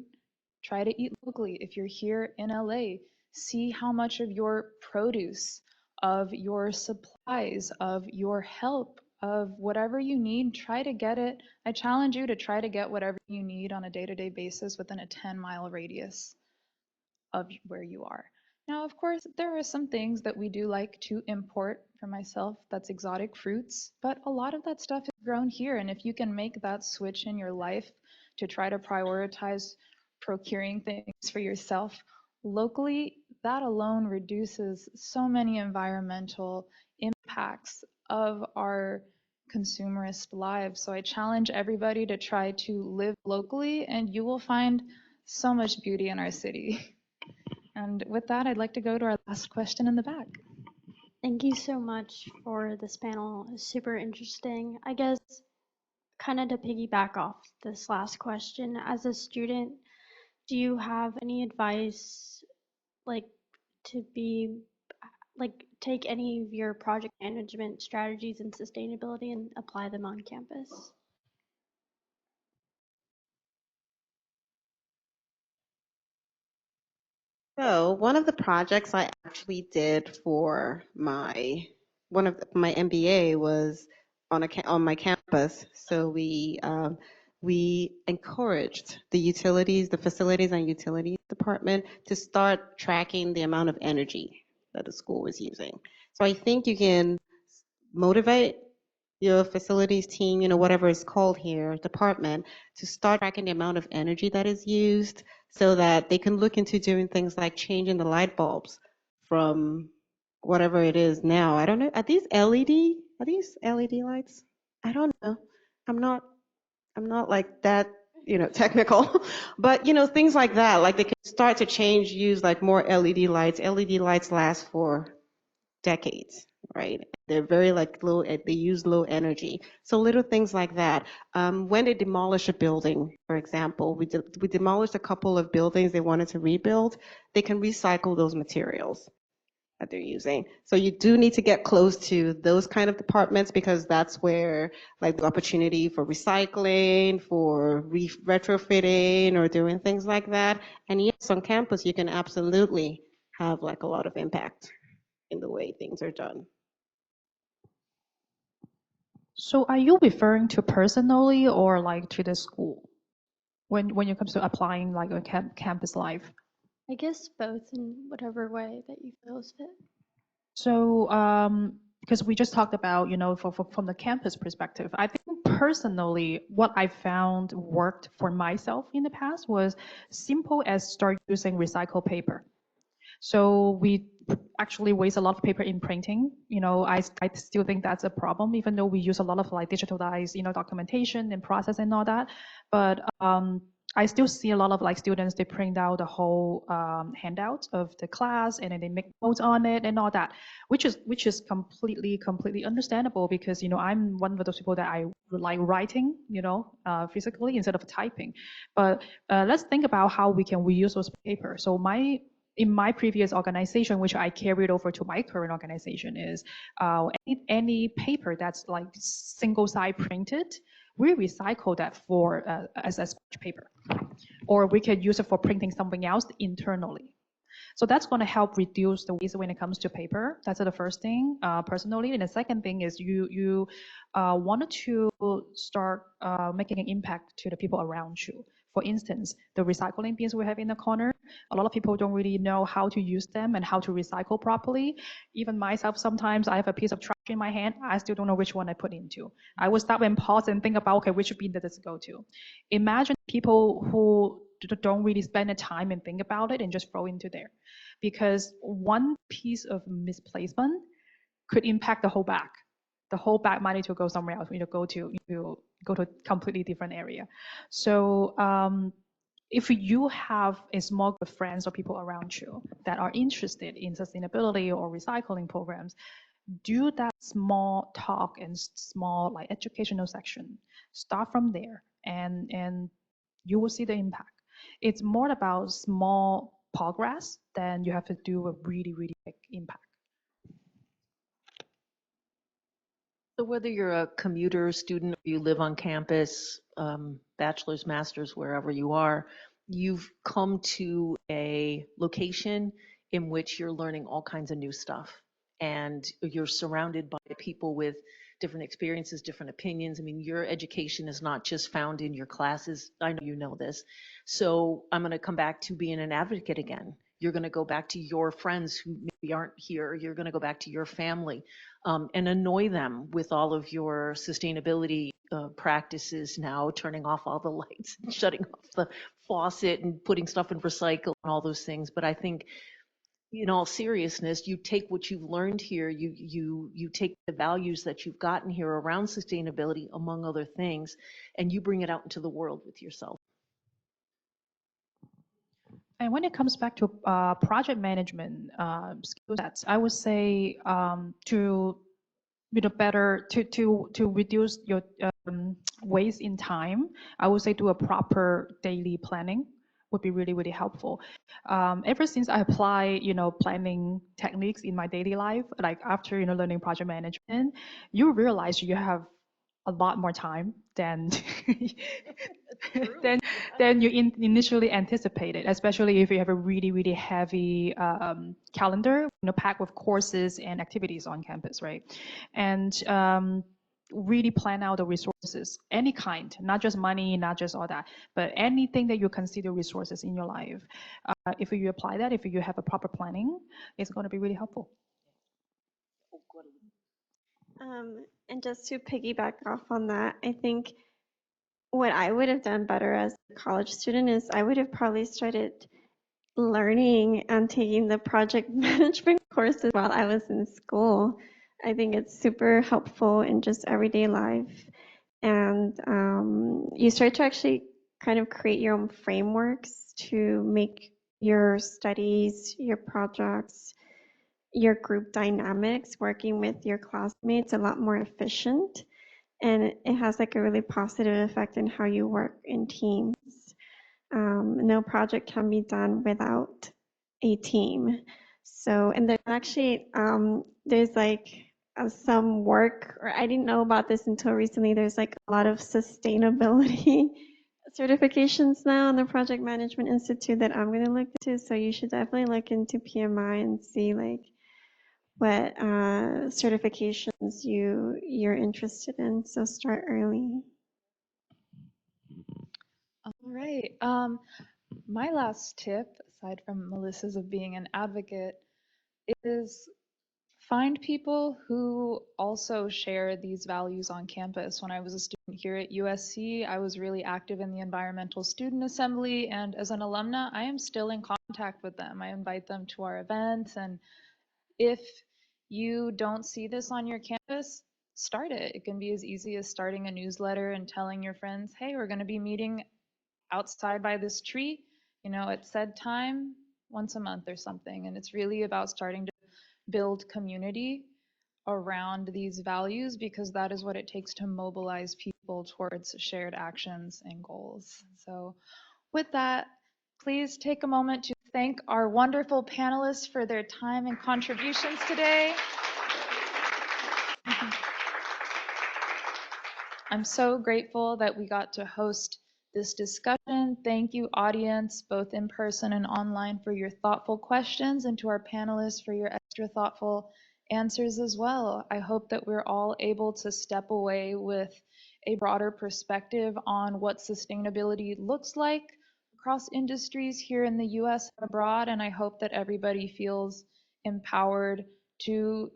Try to eat locally. If you're here in LA, see how much of your produce, of your supplies, of your help, of whatever you need, try to get it. I challenge you to try to get whatever you need on a day-to-day basis within a 10-mile radius of where you are. Now, of course, there are some things that we do like to import. For myself, that's exotic fruits, but a lot of that stuff is grown here. And if you can make that switch in your life to try to prioritize procuring things for yourself locally, that alone reduces so many environmental impacts of our consumerist lives. So I challenge everybody to try to live locally, and you will find so much beauty in our city. And with that, I'd like to go to our last question in the back. Thank you so much for this panel. It's super interesting. I guess kind of to piggyback off this last question, as a student, do you have any advice like to be like take any of your project management strategies and sustainability and apply them on campus? So one of the projects I actually did for my MBA was on my campus. So we encouraged the facilities and utilities department to start tracking the amount of energy that the school was using. So I think you can motivate your facilities team, whatever it's called here, department, to start tracking the amount of energy that is used so that they can look into doing things like changing the light bulbs from whatever it is now. I don't know. Are these LED? Are these LED lights? I don't know. I'm not like that, technical, but things like that. Like they can start to use like more LED lights. LED lights last for decades, right? They're very like low, they use low energy. So little things like that. When they demolish a building, for example, we demolished a couple of buildings they wanted to rebuild, they can recycle those materials that they're using. So you do need to get close to those kind of departments because that's where like the opportunity for recycling, for retrofitting or doing things like that. And yes, on campus, you can absolutely have like a lot of impact in the way things are done. So are you referring to personally or like to the school when it comes to applying like a campus life? I guess both in whatever way that you feel is fit. So because we just talked about, from the campus perspective, I think personally what I found worked for myself in the past was simple as start using recycled paper. So we actually waste a lot of paper in printing. I still think that's a problem, even though we use a lot of like digitalized, documentation and process and all that. But I still see a lot of like students, they print out the whole handout of the class and then they make notes on it and all that, which is completely understandable because, I'm one of those people that I like writing, physically instead of typing. But let's think about how we can reuse those paper. So in my previous organization, which I carried over to my current organization, is any paper that's like single side printed, we recycle that for as scratch paper, or we could use it for printing something else internally. So that's going to help reduce the waste when it comes to paper. That's the first thing, personally. And the second thing is you wanted to start making an impact to the people around you. For instance, the recycling bins we have in the corner, a lot of people don't really know how to use them and how to recycle properly. Even myself, sometimes I have a piece of trash in my hand, I still don't know which one I put into. I will stop and pause and think about, okay, which bin does this go to? Imagine people who don't really spend the time and think about it and just throw into there. Because one piece of misplacement could impact the whole bag. The whole bag might need to go somewhere else. Go to a completely different area. So if you have a small group of friends or people around you that are interested in sustainability or recycling programs, do that small talk and small like educational section. Start from there, and you will see the impact. It's more about small progress than you have to do a really, really big impact. So whether you're a commuter student or you live on campus, bachelor's, master's, wherever you are, you've come to a location in which you're learning all kinds of new stuff. And you're surrounded by people with different experiences, different opinions. I mean, your education is not just found in your classes. I know you know this. So I'm going to come back to being an advocate again. You're going to go back to your friends who maybe aren't here. You're going to go back to your family and annoy them with all of your sustainability practices now, turning off all the lights, and shutting off the faucet and putting stuff in recycle and all those things. But I think, in all seriousness, you take what you've learned here, you take the values that you've gotten here around sustainability, among other things, and you bring it out into the world with yourself. And when it comes back to project management skill sets, I would say to better to reduce your waste in time, I would say do a proper daily planning would be really, really helpful. Ever since I apply planning techniques in my daily life, like after learning project management, you realize you have a lot more time than than you initially anticipated, especially if you have a really, really heavy calendar, packed with courses and activities on campus, right? And really plan out the resources, any kind, not just money, not just all that, but anything that you consider resources in your life. If you apply that, if you have a proper planning, it's going to be really helpful. And just to piggyback off on that, I think what I would have done better as a college student is I would have probably started learning and taking the project management courses while I was in school. I think it's super helpful in just everyday life. And you start to actually kind of create your own frameworks to make your studies, your projects, your group dynamics, working with your classmates a lot more efficient. And it has like a really positive effect in how you work in teams. No project can be done without a team. So, and there's actually, there's like some work, or I didn't know about this until recently, there's like a lot of sustainability certifications now in the Project Management Institute that I'm going to look into. So you should definitely look into PMI and see like what certifications you're interested in. So start early. All right. My last tip, aside from Melissa's of being an advocate, is find people who also share these values on campus. When I was a student here at USC, I was really active in the Environmental Student Assembly, and as an alumna, I am still in contact with them. I invite them to our events, and if you don't see this on your campus, start it. It can be as easy as starting a newsletter and telling your friends, hey, we're going to be meeting outside by this tree, at said time once a month or something. And it's really about starting to build community around these values, because that is what it takes to mobilize people towards shared actions and goals. So with that, please take a moment to thank our wonderful panelists for their time and contributions today. I'm so grateful that we got to host this discussion. Thank you, audience, both in person and online, for your thoughtful questions, and to our panelists for your extra thoughtful answers as well. I hope that we're all able to step away with a broader perspective on what sustainability looks like across industries here in the US and abroad, and I hope that everybody feels empowered to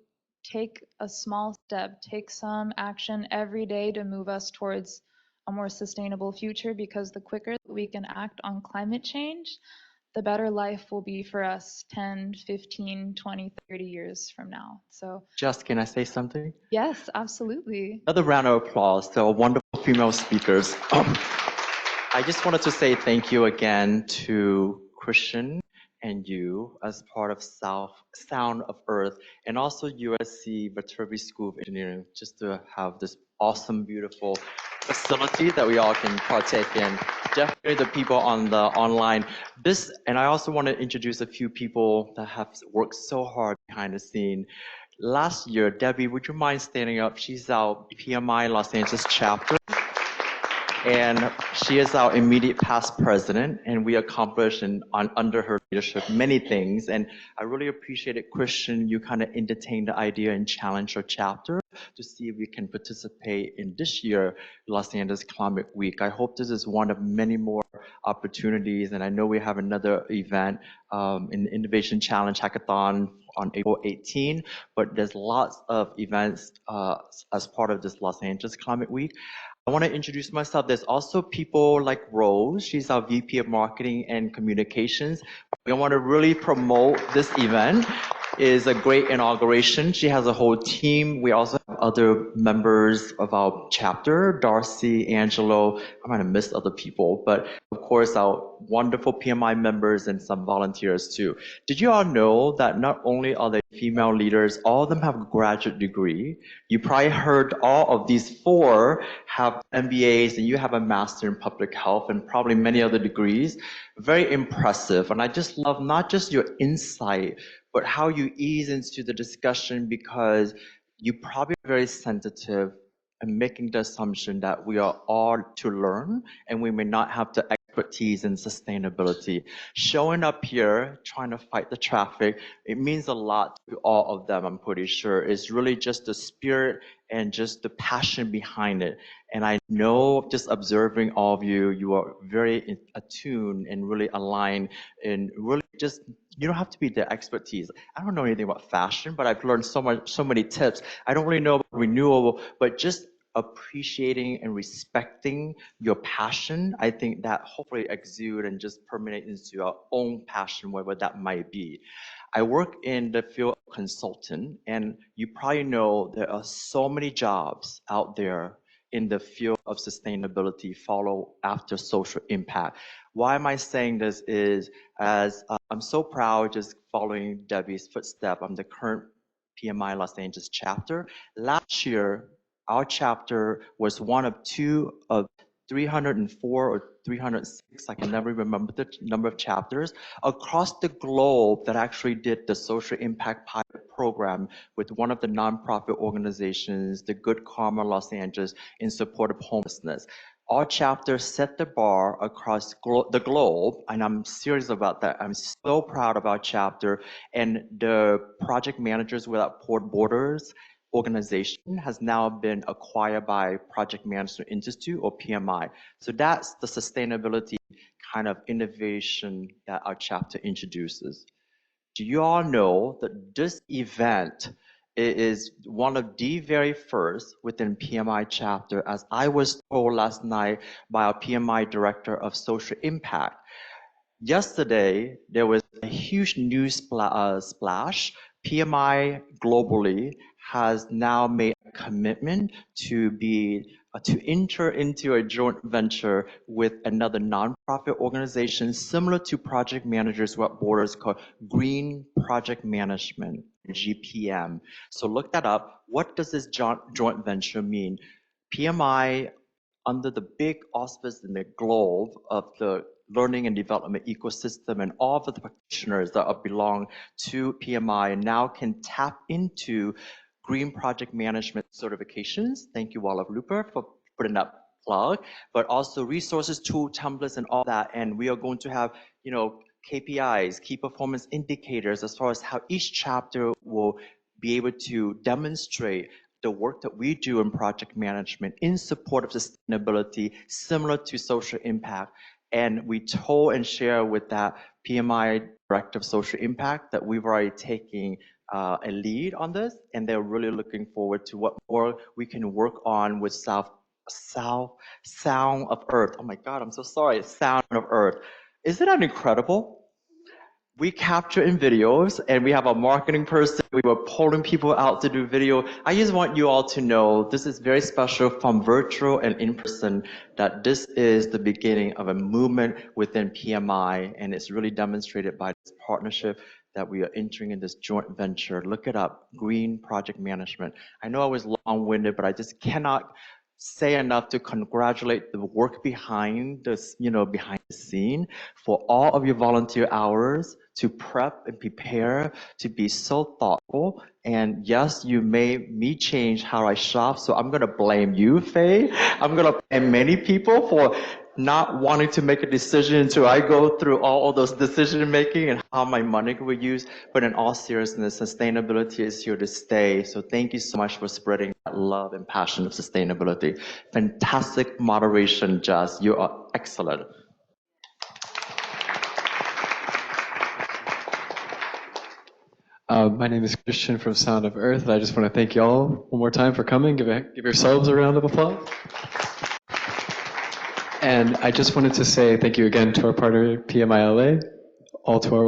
take a small step, take some action every day to move us towards a more sustainable future, because the quicker that we can act on climate change, the better life will be for us 10, 15, 20, 30 years from now. So Just, can I say something? yes, absolutely. Another round of applause to our wonderful female speakers. I just wanted to say thank you again to Christian and you as part of Sound of Earth, and also USC Viterbi School of Engineering, just to have this awesome, beautiful facility that we all can partake in. Definitely the people on the online. And I also want to introduce a few people that have worked so hard behind the scene. Last year, Debbie, would you mind standing up? She's our PMI Los Angeles Chapter, and she is our immediate past president, and we accomplished under her leadership many things. And I really appreciated, Christian, you kind of entertained the idea and challenged our chapter to see if we can participate in this year Los Angeles Climate Week. I hope this is one of many more opportunities, and I know we have another event in the Innovation Challenge Hackathon on April 18, but there's lots of events as part of this Los Angeles Climate Week. I want to introduce myself. There's also people like Rose. She's our VP of Marketing and Communications. We want to really promote this event. Is a great inauguration. She has a whole team. We also have other members of our chapter, Darcy, Angelo. I might have missed other people, but of course our wonderful PMI members and some volunteers too. Did you all know that not only are they female leaders, all of them have a graduate degree? You probably heard all of these four have MBAs, and you have a master in public health and probably many other degrees. Very impressive. And I just love not just your insight, but how you ease into the discussion, because you probably are very sensitive and making the assumption that we are all to learn and we may not have the expertise in sustainability. Showing up here, trying to fight the traffic, it means a lot to all of them, I'm pretty sure. It's really just the spirit and just the passion behind it. And I know, just observing all of you, you are very attuned and really aligned, and really just, you don't have to be the expertise. I don't know anything about fashion, but I've learned so many tips. I don't really know about renewable, but just appreciating and respecting your passion, I think that hopefully exude and just permeate into our own passion, whatever that might be. I work in the field of consultant, and you probably know there are so many jobs out there in the field of sustainability follow after social impact. Why am I saying this is, as I'm so proud just following Debbie's footstep. I'm the current PMI Los Angeles chapter. Last year, our chapter was one of two of 304 or 306, I can never remember the number of chapters, across the globe that actually did the social impact pilot program with one of the nonprofit organizations, the Good Karma Los Angeles, in support of homelessness. Our chapter set the bar across the globe, and I'm serious about that. I'm so proud of our chapter, and the Project Managers Without Borders organization has now been acquired by Project Management Institute, or PMI. So that's the sustainability kind of innovation that our chapter introduces. Do you all know that this event is one of the very first within PMI chapter, as I was told last night by our PMI Director of Social Impact? Yesterday, there was a huge news splash. PMI globally has now made a commitment to enter into a joint venture with another nonprofit organization similar to Project Managers Without Borders, called Green Project Management, GPM. So look that up. What does this joint venture mean? PMI, under the big auspice in the globe of the learning and development ecosystem, and all of the practitioners that belong to PMI now can tap into green project management certifications. Thank you, Guadalupe, for put in that plug, but also resources, tool templates, and all that. And we are going to have, KPIs, key performance indicators, as far as how each chapter will be able to demonstrate the work that we do in project management in support of sustainability, similar to social impact. And we told and share with that PMI Director of Social Impact that we've already taken a lead on this, and they're really looking forward to what more we can work on with Sound of Earth. Oh my God, I'm so sorry. Sound of Earth. Isn't that incredible? We capture in videos, and we have a marketing person. We were pulling people out to do video. I just want you all to know this is very special from virtual and in person, that this is the beginning of a movement within PMI, and it's really demonstrated by this partnership that we are entering in this joint venture. Look it up, Green Project Management. I know I was long-winded, but I just cannot say enough to congratulate the work behind this, behind the scene, for all of your volunteer hours to prep and prepare, to be so thoughtful. And yes, you made me change how I shop, so I'm gonna blame you, Faye. I'm gonna blame many people for not wanting to make a decision until I go through all of those decision making and how my money will be used. But in all seriousness, sustainability is here to stay. So thank you so much for spreading that love and passion of sustainability. Fantastic moderation, Jess. You are excellent. My name is Christian from Sound of Earth. I just want to thank you all one more time for coming. Give yourselves a round of applause. And I just wanted to say thank you again to our partner PMI-LA, all to our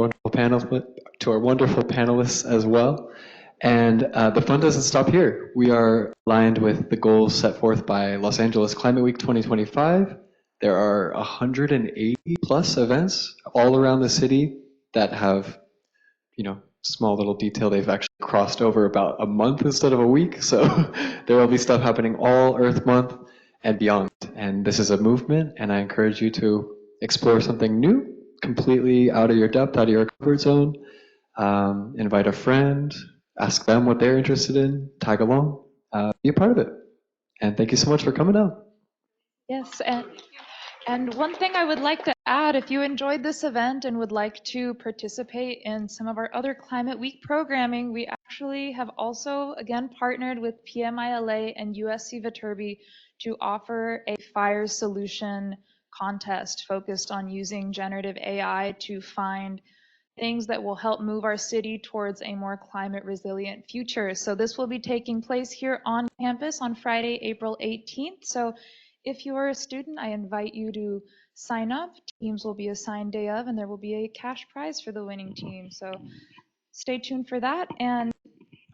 wonderful panelists as well. And the fun doesn't stop here. We are aligned with the goals set forth by Los Angeles Climate Week 2025. There are 180 plus events all around the city that have, small little detail, they've actually crossed over about a month instead of a week. So there will be stuff happening all Earth Month and beyond. And this is a movement, and I encourage you to explore something new, completely out of your depth, out of your comfort zone. Invite a friend, ask them what they're interested in, tag along, be a part of it. And thank you so much for coming out. Yes, and one thing I would like to add, if you enjoyed this event and would like to participate in some of our other Climate Week programming, we actually have also, again, partnered with PMI-LA and USC Viterbi to offer a fire solution contest focused on using generative AI to find things that will help move our city towards a more climate resilient future. So this will be taking place here on campus on Friday, April 18th. So if you are a student, I invite you to sign up. Teams will be assigned day of, and there will be a cash prize for the winning team. So stay tuned for that. And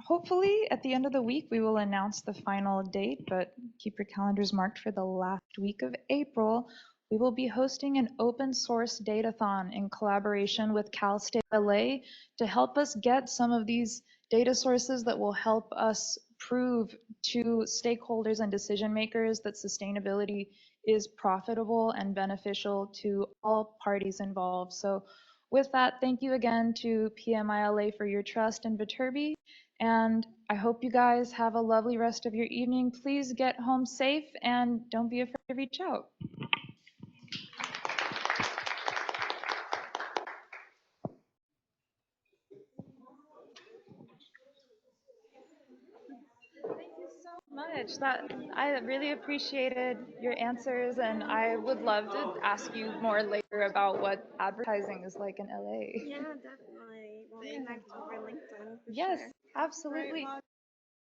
hopefully at the end of the week, we will announce the final date, but keep your calendars marked for the last week of April. We will be hosting an open source datathon in collaboration with Cal State LA to help us get some of these data sources that will help us prove to stakeholders and decision makers that sustainability is profitable and beneficial to all parties involved. So with that, thank you again to PMI-LA for your trust in Viterbi. And I hope you guys have a lovely rest of your evening. Please get home safe and don't be afraid to reach out. Thank you so much. I really appreciated your answers, and I would love to ask you more later about what advertising is like in LA. Yeah, definitely. We'll connect over LinkedIn. Yes, absolutely.